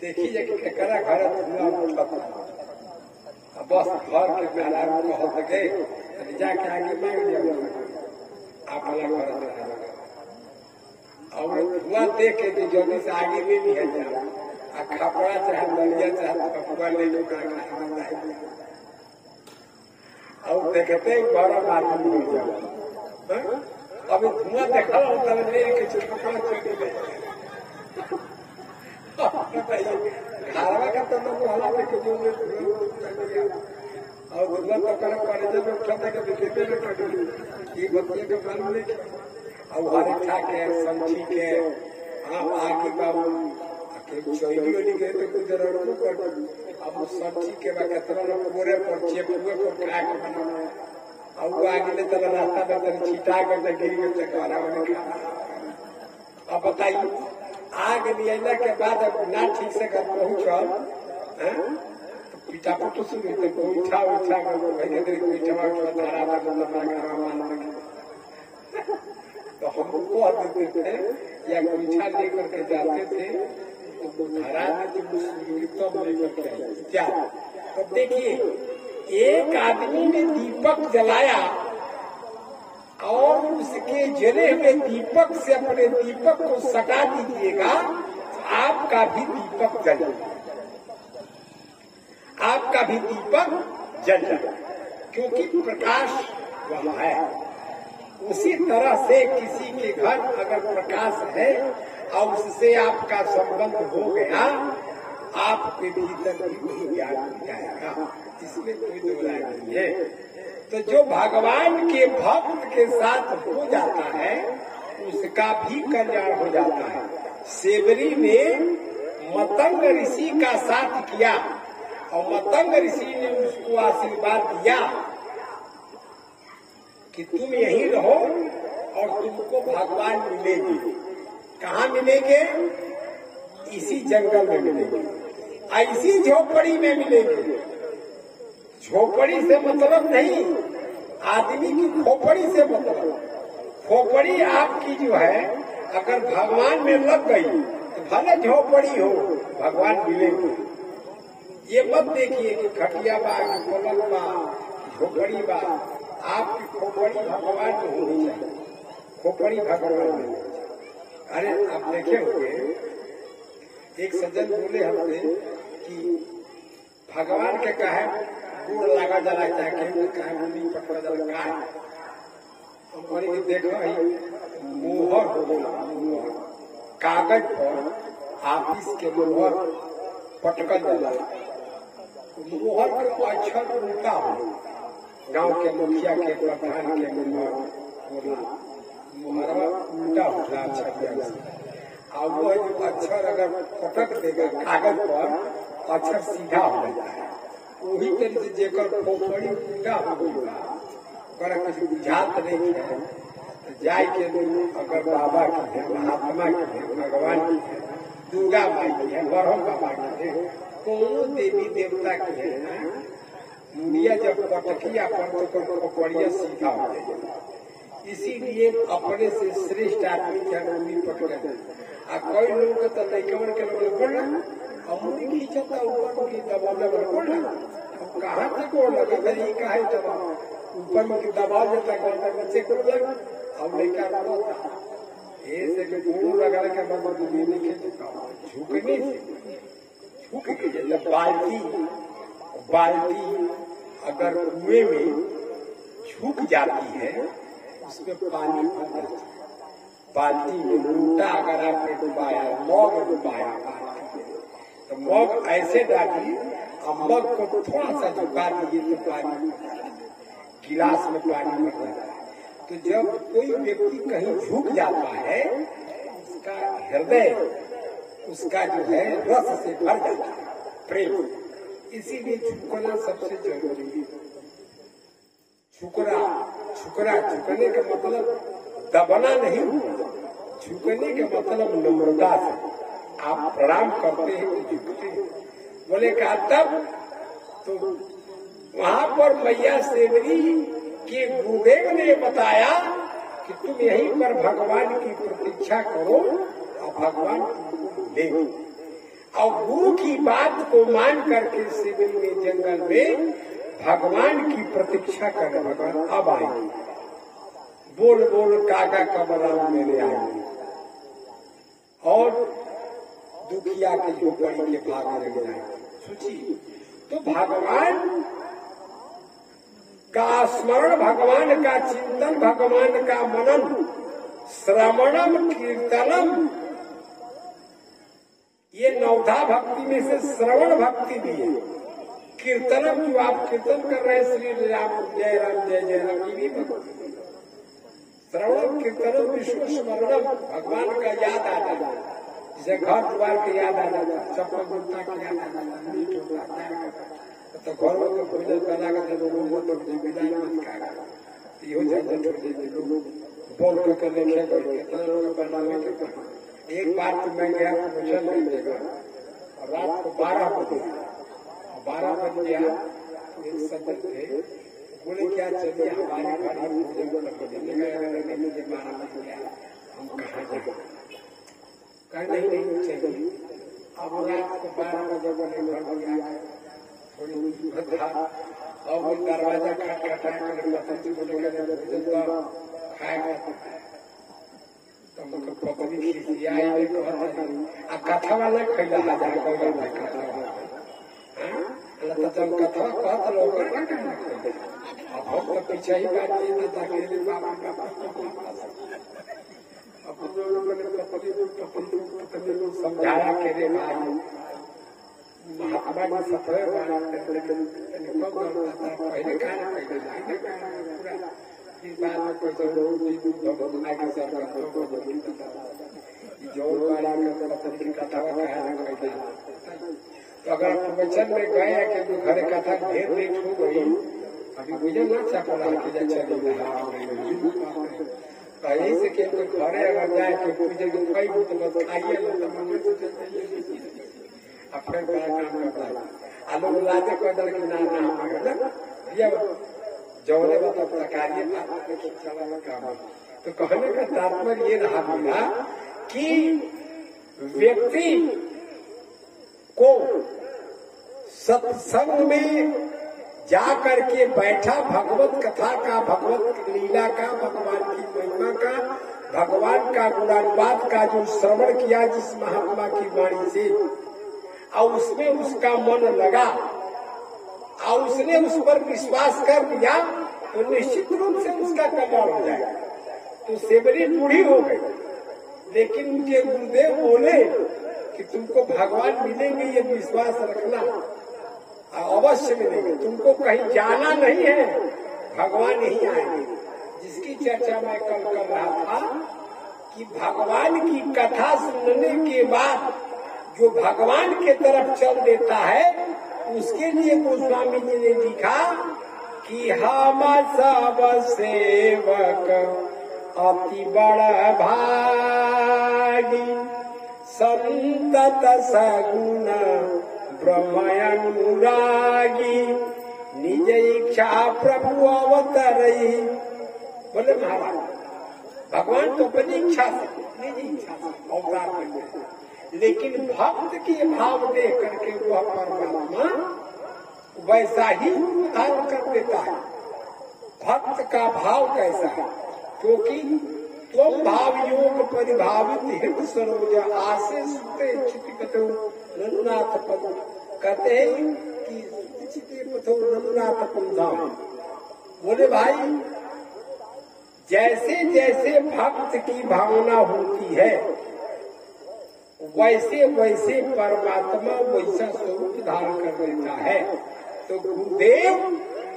देखिए केकरा घर धुआं उठता, बस घर के मेहरारू कहत गए जाके आगे मांग लिया आप अलग घर और धुआं देख के जल्दी से आगे में भी है जाओ, खपड़ा चाहे दलिया चाहे पपुआ ले लो और देखते ही बड़ा मालूम हो जाओ। अभी धुआं देखा होता है मेरे के कपड़ा चोरी ले घरवा का तो लोग हला देखे जो और धुआं तो कर पड़े जब उठा के देखे ये बतिया के मालूम नहीं और हरे खा के संठी के आम आगे बाबू चोरी वाली गए तो कुछ जरूर कर अब संठी के बाद कितना पूरे पर चेपुए पर खा के बना और आगे ले चला रास्ता में तक छिटा कर गिर गए चकवारा वाले। अब बताइए आग निकलने के बाद अब ना ठीक से घर पहुंचल पिता पुट सुन तो उठा उठा कर भाई के उठा उठा धारा मतलब तो हमको देते थे या गोईठा लेकर के जाते थे तो धरा देते तब लेकर के क्या। तो देखिए एक आदमी ने दीपक जलाया और उसके जले हुए दीपक से अपने दीपक को सटा दीजिएगा तो आपका भी दीपक जल जाएगा, आपका भी दीपक जल जाएगा, क्योंकि प्रकाश वहां है। उसी तरह से किसी के घर अगर प्रकाश है और उससे आपका संबंध हो गया, आपके भीतर भी वही ज्ञान हो जाएगा, इसमें कोई दो राय नहीं है। तो जो भगवान के भक्त के साथ हो जाता है उसका भी कल्याण हो जाता है। सेवरी ने मतंग ऋषि का साथ किया और मतंग ऋषि ने उसको आशीर्वाद दिया कि तुम यहीं रहो और तुमको भगवान मिलेंगे। कहाँ मिलेंगे? इसी जंगल में मिलेंगे, ऐसी झोपड़ी में मिलेंगे। झोपड़ी से मतलब नहीं, आदमी की खोपड़ी से मतलब। खोपड़ी आपकी जो है अगर भगवान में लग गई तो भले झोपड़ी हो, भगवान मिलेंगे। ये मत देखिए कि खटिया बा, पलंग बा, झोपड़ी बा, आपकी खोपड़ी भगवान में होनी चाहिए, खोपड़ी भगवान में। अरे आप देखे होंगे एक सज्जन बोले हमसे कि भगवान के कहे गुड़ लगा जला चाहे कहे मुनी पटवा जला है, हमने देखा ही मोहर हो गया, कागज पर ऑफिस के मोहर पटकल जला, मोहर के अक्षर उल्टा हो, गांव के मुखिया के प्रधान के मुहरवा उल्टा उठा और वो जो अक्षर अगर पटक देगा कागज पर, अक्षर सीधा हो जाता है। वही तरह से जेकर खोपड़ी उल्टा हो गई कुछ बुझात नहीं है तो जाय के अगर बाबा की है, महात्मा की है, भगवान की है, दुर्गा माई की है, ब्रह्म बाबा की है, कौन देवी देवता की है, मुड़िया जब पटकिया पर तो खोपड़िया सीधा हो जाएगा। इसीलिए अपने से श्रेष्ठ आदमी के मुड़ी पटक कोई लोग तो लड़कन के लोग बोलना अमुनी खींचता ऊपर की दबाव बोलना कहाँ से कोड लगा मेरी कहा दबाव ऊपर में दबाव जाता है बच्चे को लगा अब लड़का रोता ऐसे के गुरु लगा के बाबा दुनिया नहीं झुका, झुकने से झुक गई। जब बाल्टी अगर कुएं में झुक जाती है उसमें पानी भर जाता है। बाल्टी में लोटा अगर आपने डुबाया, मग डुबाया तो मग ऐसे डालिए और मग को थोड़ा सा झुका दीजिए तो पानी, गिलास में पानी भर जाता है। तो जब कोई व्यक्ति कहीं झुक जाता है उसका हृदय, उसका जो है रस से भर जाता है, प्रेम। इसीलिए झुकना सबसे जरूरी है। झुकने का मतलब दबना नहीं हुआ, झुकने का मतलब नम्रता से आप प्रणाम करते हैं तो झुकते हैं। बोले कहा तब तो वहां पर मैया सेवरी के गुरुदेव ने बताया कि तुम यहीं पर भगवान की प्रतीक्षा करो और भगवान तुमको मिलेंगे। और गुरु की बात को मान करके सेवरी में जंगल में भगवान की प्रतीक्षा कर, भगवान अब आएंगे, बोल बोल कागा कमला मेरे आएंगे और दुखिया के झोपड़ी के भाग लग जाएंगे। सोचिए, तो भगवान का स्मरण, भगवान का चिंतन, भगवान का मनन, श्रवणम कीर्तनम, ये नवधा भक्ति में से श्रवण भक्ति भी है। कीर्तनम, जो आप कीर्तन कर रहे हैं श्री राम जय राम, ये भी भक्ति। श्रवण कीर्तनम विष्णु स्मरणम, भगवान का याद आ जाता, जैसे घर द्वार के याद आ जाता, चप्पल जूता के याद आ जाता, मीट होता तो घरों के भोजन बना कर लोगों तो जिम्मेदारी मत खाएगा, यो झंझट हो जाए। लोग बोल कर लेके गए कितना लोग बनाने के बाद एक बार तो मैं गया प्रवचन नहीं देगा और रात को 12 बजे, 12 बज गया तो एक सज्जन थे, बोले क्या चलिए हमारे घर हम भोजन करने के 12 बज गया, हम कहाँ जाए? कह नहीं चाहिए। अब रात को 12 बजे बोले घर हो गया थोड़ी था और वो दरवाजा खटखटा कर पति बोले खाएगा तो हमको पकड़ी खिसियाई में कहता कथा वाला खैला हजार कौला कथा वाला तो जब कथा कहता लोग अब हम तो पीछे ही बात नहीं था अकेले बाबा अब लोगों ने पकड़ी समझाया के रे भाई महात्मा जी सफल पहले खाना इस बात में कोई जरूर आगे कथा तो अगर प्रवचन में गए कि घर कथा ढेर लेट हो गई, अभी मुझे ना चापला के चले कहीं से कि घरे अगर जाए कि पूजे कई तो खाइए अपने बड़ा काम करता है। आलू लाते कोई दल की ना ये जौने मतलब कार्य काम। तो कहने का तात्पर्य ये रहा मेरा कि व्यक्ति को सत्संग में जा करके बैठा, भगवत कथा का, भगवत लीला का, भगवान की महिमा का, भगवान का गुणानुवाद का जो श्रवण किया जिस महात्मा की वाणी से, और उसमें उसका मन लगा और उसने उस पर विश्वास कर दिया तो निश्चित रूप से उसका कल्याण हो जाएगा। तो सेवरी बूढ़ी हो गई, लेकिन उनके गुरुदेव बोले कि तुमको भगवान मिलेंगे, ये विश्वास रखना, अवश्य मिलेंगे, तुमको कहीं जाना नहीं है, भगवान यही आएंगे। जिसकी चर्चा मैं कल कर रहा था कि भगवान की कथा सुनने के बाद जो भगवान के तरफ चल देता है, उसके लिए गोस्वामी जी ने लिखा कि हम सब सेवक अति बड़ भागी, संतत सगुण ब्रह्मनुरागी, निज इच्छा प्रभु अवतरई। बोले महाराज भगवान तो अपनी इच्छा से, निज इच्छा से अवतार करते हैं, लेकिन भक्त के भाव दे करके वह परमात्मा वैसा ही उद्धार कर देता है। भक्त का भाव कैसा है? क्योंकि तुम भाव योग परिभावित हृदय सरोज आसे सुते चित कतो रघुनाथ पद। कहते हैं कि चिते पथो रघुनाथ पद धाम। बोले भाई जैसे जैसे भक्त की भावना होती है वैसे वैसे परमात्मा वैसा स्वरूप धारण कर लेता है। तो गुरुदेव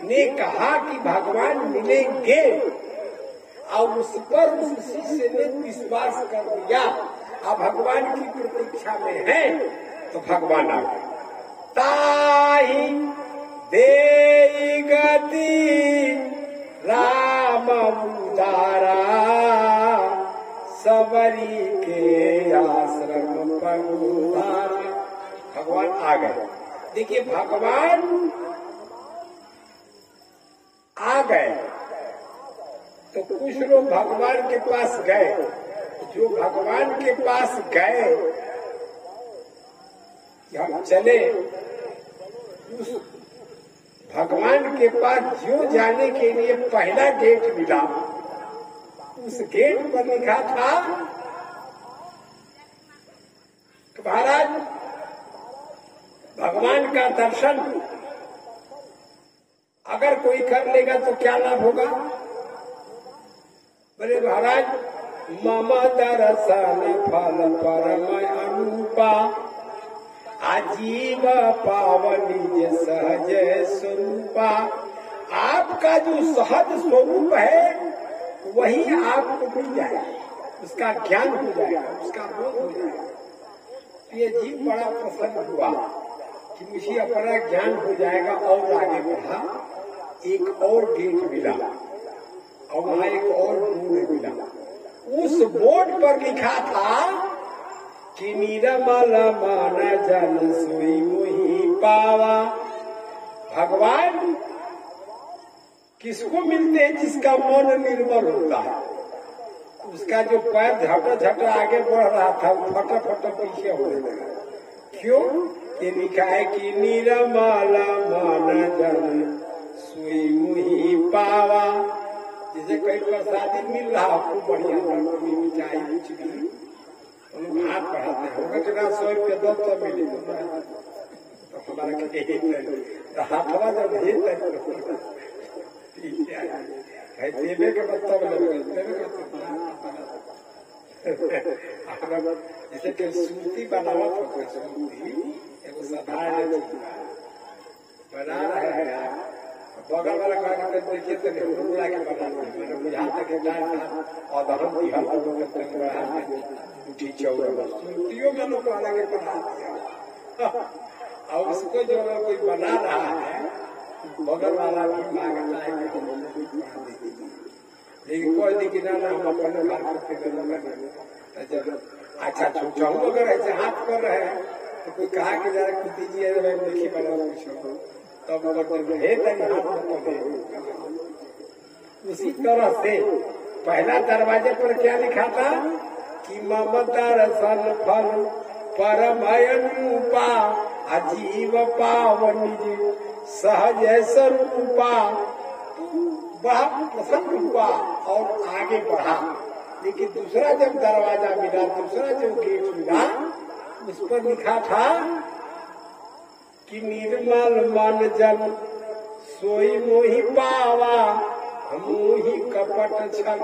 ने कहा कि भगवान मिलेंगे और उस पर उस शिष्य ने विश्वास कर दिया अब भगवान की प्रतीक्षा में है तो भगवान आ गए। ताहि दे गति राम उदारा सबरी के आश्रम पर उदारा। भगवान आ गए। देखिए भगवान आ गए तो कुछ लोग भगवान के पास गए। जो भगवान के पास गए हम चले उस भगवान के पास जो जाने के लिए पहला गेट मिला उस गेट पर लिखा था कि महाराज भगवान का दर्शन अगर कोई कर लेगा तो क्या लाभ होगा। बोले महाराज मम दर्शन फल परम अनुपा आजीव पावनी सहज स्वरूपा। आपका जो सहज स्वरूप है वही आपको मिल जाएगा, उसका ज्ञान हो जाएगा, उसका बोध हो जाएगा। तो ये जीव बड़ा प्रसन्न हुआ कि मुझे अपना ज्ञान हो जाएगा और आगे बढ़ा। एक और गेट मिला और वहां एक और बोर्ड मिला। उस बोर्ड पर लिखा था कि निर्मल मन जन सोई मोहि पावा। भगवान किसको मिलते हैं जिसका मन निर्मल होता है। उसका जो पैर झटा झटा आगे बढ़ रहा था वो फटा फटा पीछे होने लगा। क्यों? ये लिखा है कि निर्मल मन जन सोई मोहि पावा। जैसे कई प्रसादी मिल रहा खूब बढ़िया मिठाई कुछ भी हाथ बढ़ाते हैं होगा जगह 100 रुपया 200 मिले तो हमारा हाथवा जब देवे के मतलब जैसे कि सूती बनावट होता सूती एगो साधारण बना रहे हैं बगल वाला का देखिए तो ढूंढा के बना यहाँ तक और दहन की हर उठी चौरा सूतियों में लोग अलग बना दिया और उसको जो कोई बना रहा है बगल वाला भी मांगता है लेकिन कोई दिखना ना हम अपने बात करते अच्छा छोटा हूँ अगर ऐसे हाथ कर रहे हैं तो कोई कहा कि जरा कुछ दीजिए देखिए बना कुछ तब उसी तरह से पहला दरवाजे पर क्या लिखा था कि मम दर्शन फल परम अनुपा अजीव पावनी सहज स्वरूपा। बड़ा प्रसन्न हुआ और आगे बढ़ा। लेकिन दूसरा जब दरवाजा मिला दूसरा जब गेट मिला उस पर लिखा था कि निर्मल मन जन सोई मोहि पावा मोहि कपट छल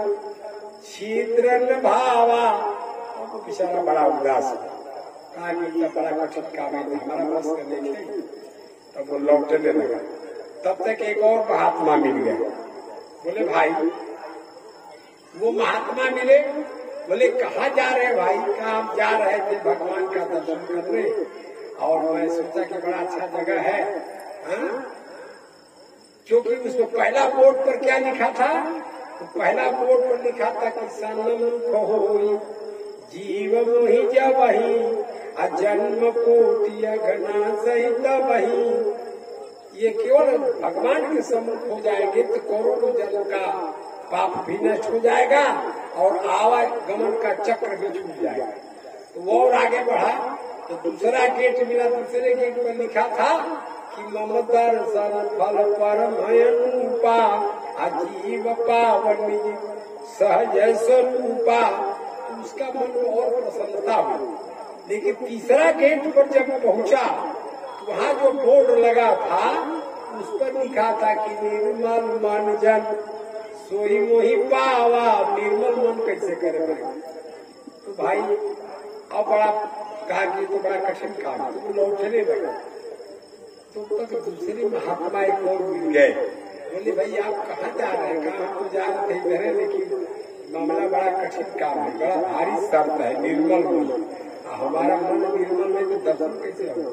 छिद्रन भावा। तो बेचारा बड़ा उदास कहा कि बड़ा कठिन काम है हमारा बस करने के तब वो लौटने लगा। तब तक एक और महात्मा मिल गया। बोले भाई वो महात्मा मिले। बोले कहाँ जा रहे भाई? कहाँ आप जा रहे थे भगवान का दर्शन करने और मैं सोचा कि बड़ा अच्छा जगह है क्योंकि उसको पहला बोर्ड पर क्या लिखा था? तो पहला बोर्ड पर लिखा था कि सन्मुख होई जीव मोहि जबहि अजन्म कोटि घना सहित वही। ये केवल भगवान के सम्मुख हो जाएंगे तो करोड़ों जन्म का पाप भी नष्ट हो जाएगा और आवागमन का चक्र भी छूट जाएगा। तो वो और आगे बढ़ा तो दूसरा गेट मिला। दूसरे गेट पर लिखा था कि मम दर्शन फल परम अनुपा अजीव पावनी सहज स्वरूपा, उसका मन में और प्रसन्नता हुई। लेकिन तीसरा गेट पर जब पहुंचा तो वहाँ जो बोर्ड लगा था उस पर लिखा था कि निर्मल मन जन सोई मोहि पावा। निर्मल मन कैसे करे भाई? तो भाई अब बड़ा कहा कि तो बड़ा कठिन काम है, तो लौटने लगा। तो तक दूसरे महात्मा एक और मिल गए, बोले भाई आप कहाँ जा रहे हैं? कहाँ हमको जा रहे थे इधर, लेकिन मामला बड़ा कठिन काम है, बड़ा भारी शर्त है, निर्मल मन। हमारा मन निर्मल में तो दर्शन कैसे होगा?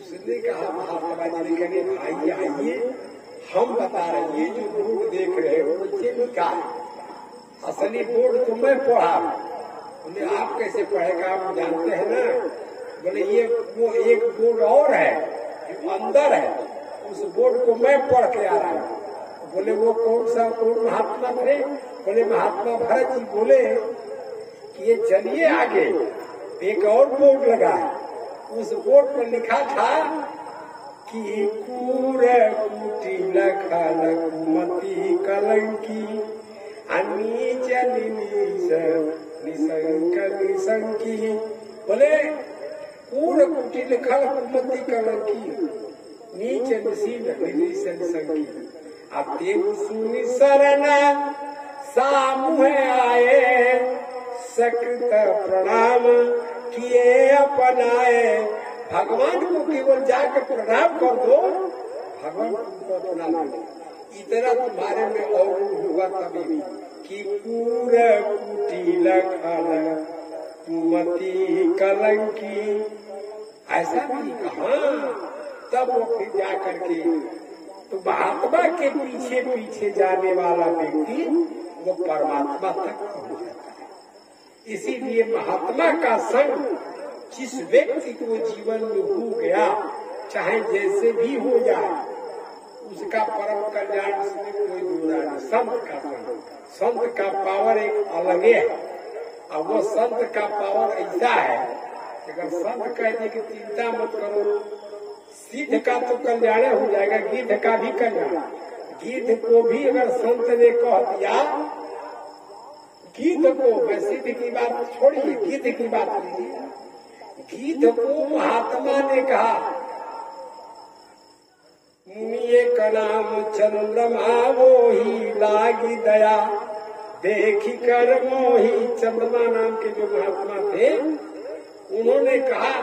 उसने कहा महात्मा जी ने कहे भाई आइए हम बता रहे हैं, ये जो बोर्ड देख रहे हो नीचे लिखा है, असली बोर्ड तो मैं पढ़ा। बोले आप कैसे पढ़ेगा? आप जानते हैं ना। बोले ये वो एक बोर्ड और है जो अंदर है, उस बोर्ड को मैं पढ़ के आ रहा हूँ। बोले वो कौन महात्मा थे? बोले महात्मा भरत जी। बोले कि ये चलिए आगे, एक और बोर्ड लगा है, उस बोर्ड पर लिखा था कि कूर कुटिल कुमति कलंकी अनीच निशंक निशंकी। बोले कूर कुटिल खल कुमति कलंकी नीच निशंकी। अतिम सुनि शरणा सामुह आए, सकृत प्रणाम किए अपनाए। भगवान को केवल जाकर प्रणाम कर दो, भगवान तुमको अपना लेंगे। इतना तुम्हारे में और होगा तभी भी कि कूर कुटिल खल कुमति कलंकी, ऐसा भी कहा। तब वो फिर जा करके तो महात्मा के पीछे पीछे जाने वाला व्यक्ति वो परमात्मा तक पहुंच जाता है। इसीलिए महात्मा का संग जिस व्यक्ति को जीवन में हो गया, चाहे जैसे भी हो जाए, उसका परम कल्याण उसमें कोई दूरा नहीं। संत का संग, संत का पावर एक अलग है। अब वो संत का पावर ऐसा है, अगर संत कहते कि चिंता मत करो, सिद्ध का तो कल्याण हो जाएगा, गिद्ध का भी कल्याण। गिद्ध को भी अगर संत ने कह दिया, गिद्ध को, सिद्ध की बात छोड़िए, गिद्ध की बात लीजिए। गिद्ध को महात्मा ने कहा मुनिये का नाम चंद्रमा मोही लागी दया, देखी कर मोही। चंद्रमा नाम के जो महात्मा थे उन्होंने कहा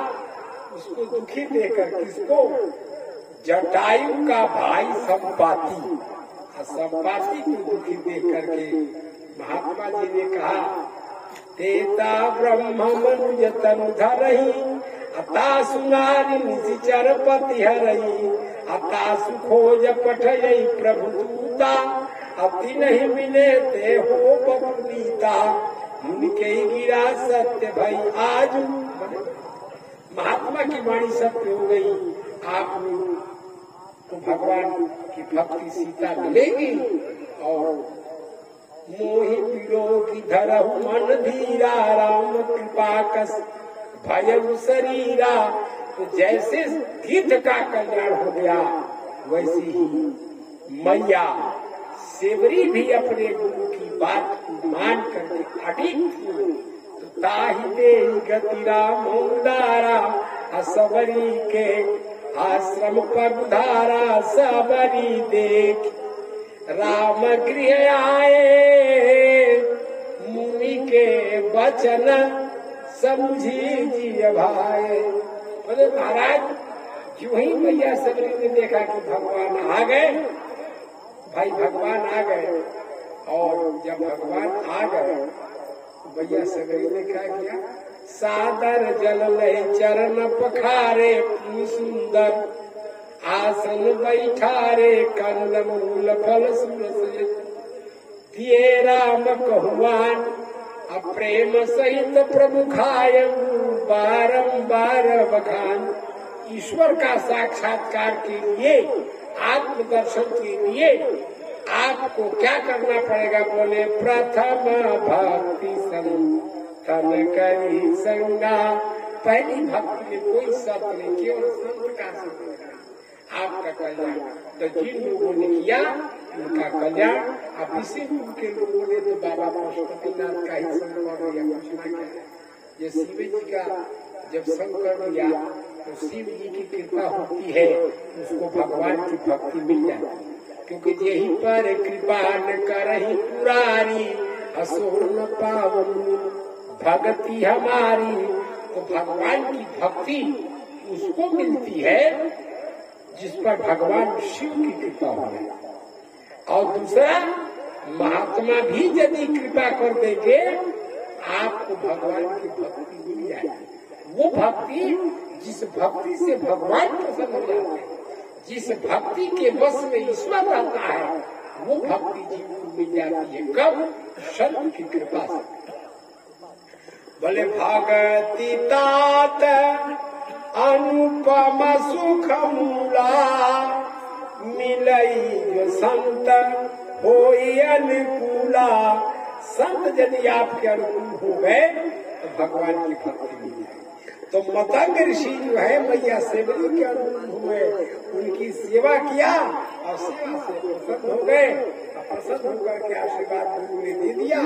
उसको दुखी देकर, किसको? जटायु का भाई संपाति, संपाति को दुखी देख करके महात्मा जी ने कहा तेता ब्रह्म मनुज तनु धरही, अता सुनारी निशिचर पति हरही, अता सुखोज पठयई प्रभु दूता, अति नहीं मिले ते हो बपुनीता, उनके गिरा सत्य भाई आज। महात्मा की वाणी सत्य हो गई, आपको तो भगवान की भक्ति सीता मिलेगी। और मोहि पीड़ो की धरहु मन धीरा, राम कृपा कस भयउ शरीरा। तो जैसे गिद्ध का कल्याण हो गया, वैसे ही मैया सेवरी भी अपने गुरु की बात को मान करके अडिग थी। तो ताहि दे गतिरा मौदारा, असबरी के आश्रम पगधारा, सबरी देख राम गृह आए, मुनि के वचन समझी जिय भाई। बोले महाराज, जो ही मैया सबरी ने देखा कि भगवान आ गए, भाई भगवान आ गए, और जब भगवान आ गए मैया सबरी ने क्या किया? सादर जल ले चरण पखारे, सुंदर आसन बैठारे, कंद मूल फल सुरस दिए राम कहुआन, अप्रेम सहित प्रभु खाय बारंबार बखान। ईश्वर का साक्षात्कार के लिए, आत्मदर्शन के लिए आपको क्या करना पड़ेगा? बोले प्रथम भक्ति संतन करी संगा। पहली भक्ति में कोई शर्त नहीं, केवल संत का संग आपका कल्याण। तो जिन लोगों ने किया उनका कल्याण। अब इसी रूप के लोगों ने तो बाबा पशुपतिनाथ का ही संग कर दिया, कुछ ना क्या। ये शिव जी का जब संग कर दिया तो शिव जी की कृपा होती है, उसको भगवान की भक्ति मिल जाती, क्योंकि यही पर कृपा न करही पुरारी, असो न पावन भक्ति हमारी। तो भगवान की भक्ति उसको मिलती है जिस पर भगवान शिव की कृपा हो है। और दूसरा, महात्मा भी यदि कृपा कर देंगे आपको भगवान की भक्ति मिल जाएगी। वो भक्ति जिस भक्ति से भगवान प्रसन्न हो जाते हैं, जिस भक्ति के वश में ईश्वर रहता है, वो भक्ति जीव को मिल जाती है। कब? संत की कृपा से। बोले भगति तात अनुपम सुख मूला, मिलई जो संत होई अनुकूला। संत यदि आपके अनुकूल हो गए तो भगवान की भक्ति मिल जाएगी। तो मतंग ऋषि जो है मैया सेवरी के अनुकूल हुए, उनकी सेवा किया और सेवा से प्रसन्न हो गए। प्रसन्न होकर के आशीर्वाद गुरु ने दे दिया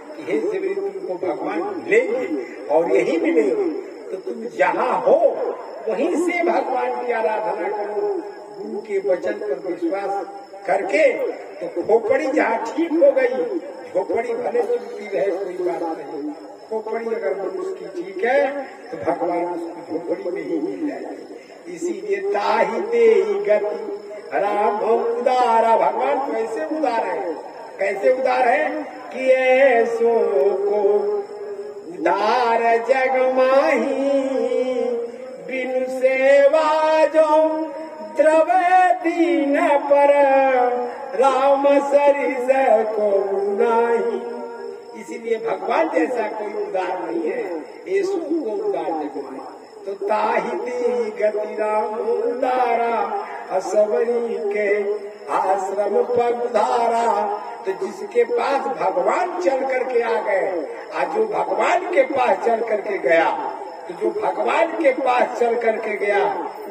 कि हे सेवरी तुमको भगवान मिलेंगे और यही मिलेंगे, तो तुम जहाँ हो वहीं से भगवान की आराधना करो। गुरु के वचन पर विश्वास करके तो खोपड़ी जहाँ ठीक हो गई, झोपड़ी भले चलती रहे कोई बात नहीं, खोपड़ी अगर मनुष्य की ठीक है तो भगवान उसको झोपड़ी में ही मिल जाएगी। इसीलिए ताहि देहि गति राम उदारा। भगवान कैसे उदार है? कैसे उदार है कि ऐसो को उदार जग माही, बिनु सेवा जो द्रव दीन पर, राम सरिस को नाही। इसीलिए भगवान जैसा कोई उदार नहीं है, येसु को उदार जग माही। तो ताहि देहि गति राम उदारा, असवरी के आश्रम पर उधारा। तो जिसके पास भगवान चल करके आ गए, आज जो भगवान के पास चल करके गया, तो जो भगवान के पास चल करके गया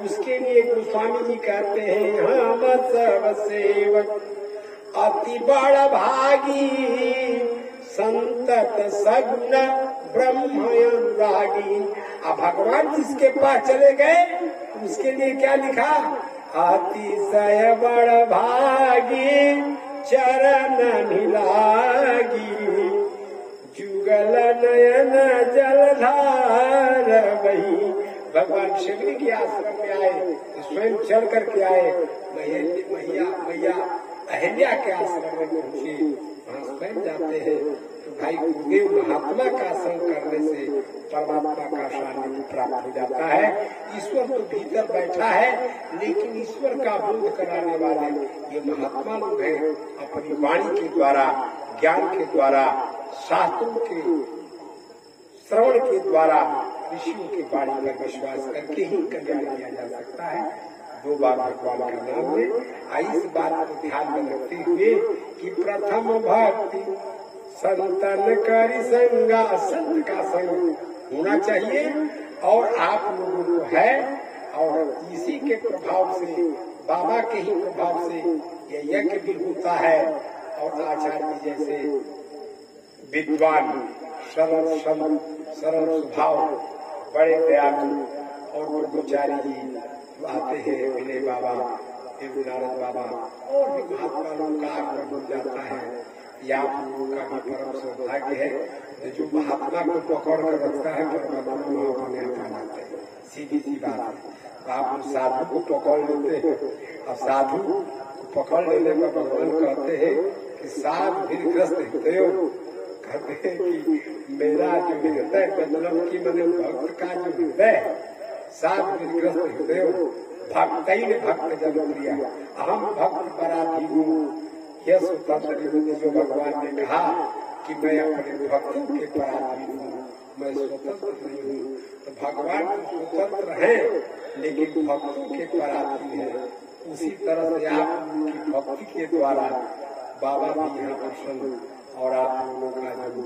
उसके लिए गोस्वामी जी कहते हैं, हम सब सेवक अति बड़ भागी, संतत सगुण ब्रह्म अनुरागी। अब भगवान जिसके पास चले गए उसके लिए क्या लिखा? अतिशय बड़ भागी, चरण मिलागी, जुगल नयन जलधार वही। भगवान शिवजी के आश्रम में आए तो स्वयं चल करके आए, मैया अहिल्या के आश्रम में पहुंचे, वहाँ स्वयं जाते हैं। तो भाई गुरुदेव महात्मा का संग करने से परमात्मा का सानिध्य प्राप्त हो जाता है। ईश्वर तो भीतर बैठा है, लेकिन ईश्वर का बोध कराने वाले ये महात्मा लोग हैं। अपनी वाणी के द्वारा, ज्ञान के द्वारा, शास्त्रों के श्रवण के द्वारा, ऋषियों की वाणी पर विश्वास करके ही कल्याण किया जा सकता है। दो बार भगवान का नाम ले। इस बात को ध्यान में रखते हुए कि प्रथम भक्ति संतन करी संगा, संत का संग होना चाहिए और आप लोगों को है, और इसी के प्रभाव से, बाबा के ही प्रभाव से ये यज्ञ भी होता है। और आचार्य जैसे विद्वान, सरल स्वभाव, बड़े दयालु और ब्रह्मचारी जी आते हैं, विनय बाबा, नारद बाबा और भी महात्मा लोगों का आगमन हो जाता है। या आप लोगों का भी परम सौभाग्य है जो महात्मा को पकड़ कर रखता है, परमात्मा अपने हाथ लाते हैं। सीधी सी बात है। आप साधु को पकड़ लेते हैं और साधु को पकड़ लेने पर भगवान कहते हैं कि साधु भी ग्रस्त हृदय, कहते हैं कि मेरा जो हृदय, मतलब कि मैंने भक्त का जो हृदय, साधु भी ग्रस्त हृदय, भक्त जन प्रिया, अहम भक्त पराधीन हूँ। यह स्वतंत्र जो भगवान ने कहा कि मैं अपने भक्तों के पराधीन हूँ, मैं स्वतंत्र नहीं हूँ। तो भगवान स्वतंत्र है लेकिन भक्तों के पराधीन है। उसी तरह से आप उनकी भक्ति के द्वारा बाबा भी यहाँ प्रसन्न, और आप लोगों का जो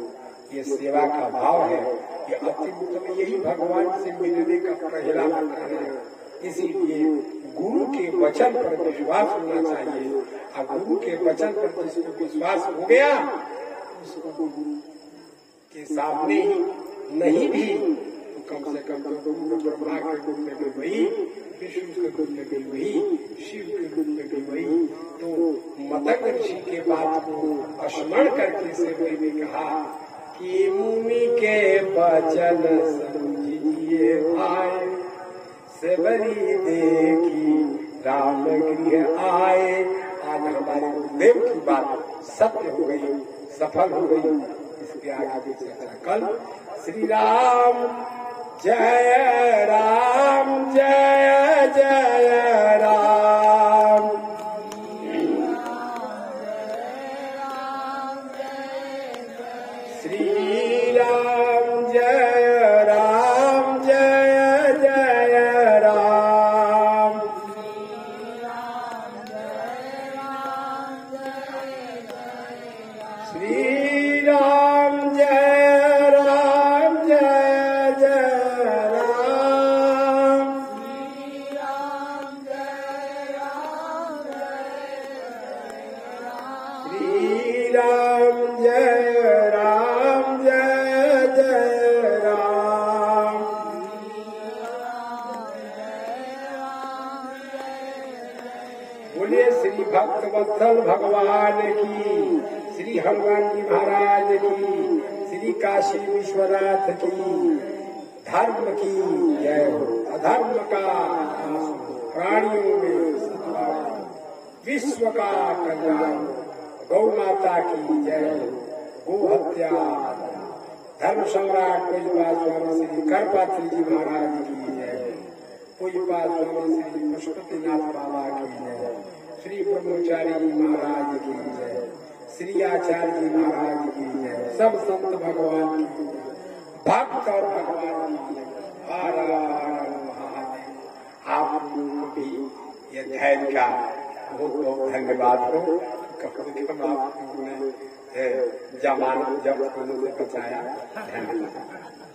ये सेवा का भाव है, ये अति उत्तम, यही भगवान से मिलने का पहला मंत्र है। इसीलिए गुरु के वचन पर विश्वास होना चाहिए अब गुरु के वचन पर जिसको विश्वास हो गया उसको गुरु के सामने नहीं भी तो कम से कम तो ब्रह्मा के रूप में भी वही, विष्णु के रूप में भी वही, शिव के रूप में भी वही। तो मतंग ऋषि के बात को स्मरण करके सेवरी ने कहा कि मुनि के वचन समझिए भाई, सेवरी देखी राम गृह आए। आज हमारे गुरुदेव की बात सत्य हो गई, सफल हो गई। इसके आगे चर्चा कल। श्री राम जय राम, जय जय राम। श्री राम जय राम, जय जय राम। श्री राम जय राम, जय जय राम। श्री राम जय राम, जय जय राम। बोलिए श्री भक्तवत्सल भगवान की, श्री हनुमान जी महाराज की, श्री काशी विश्वनाथ की, धर्म की जय हो। अधर्म का प्राणियों में सद्भाव, विश्व का कल्याण, गौ माता की जय हो। गो हत्या, धर्म सम्राट पूज्यपाद स्वामी श्री करपात्री जी महाराज की जय हो। पूज्यपाद स्वामी श्री पशुपतिनाथ बाबा की जय हो। श्री ब्रह्मचारी जी महाराज की जय हो। श्री आचार्य जी महाराज की जय। सब संत भगवान की भक्त और भगवान की हर हर महादेव। आप लोगों को भी ये धैर्य का बहुत बहुत धन्यवाद हो। कम आप लोगों ने जमानत जब्त होने से बचाया। धन्यवाद।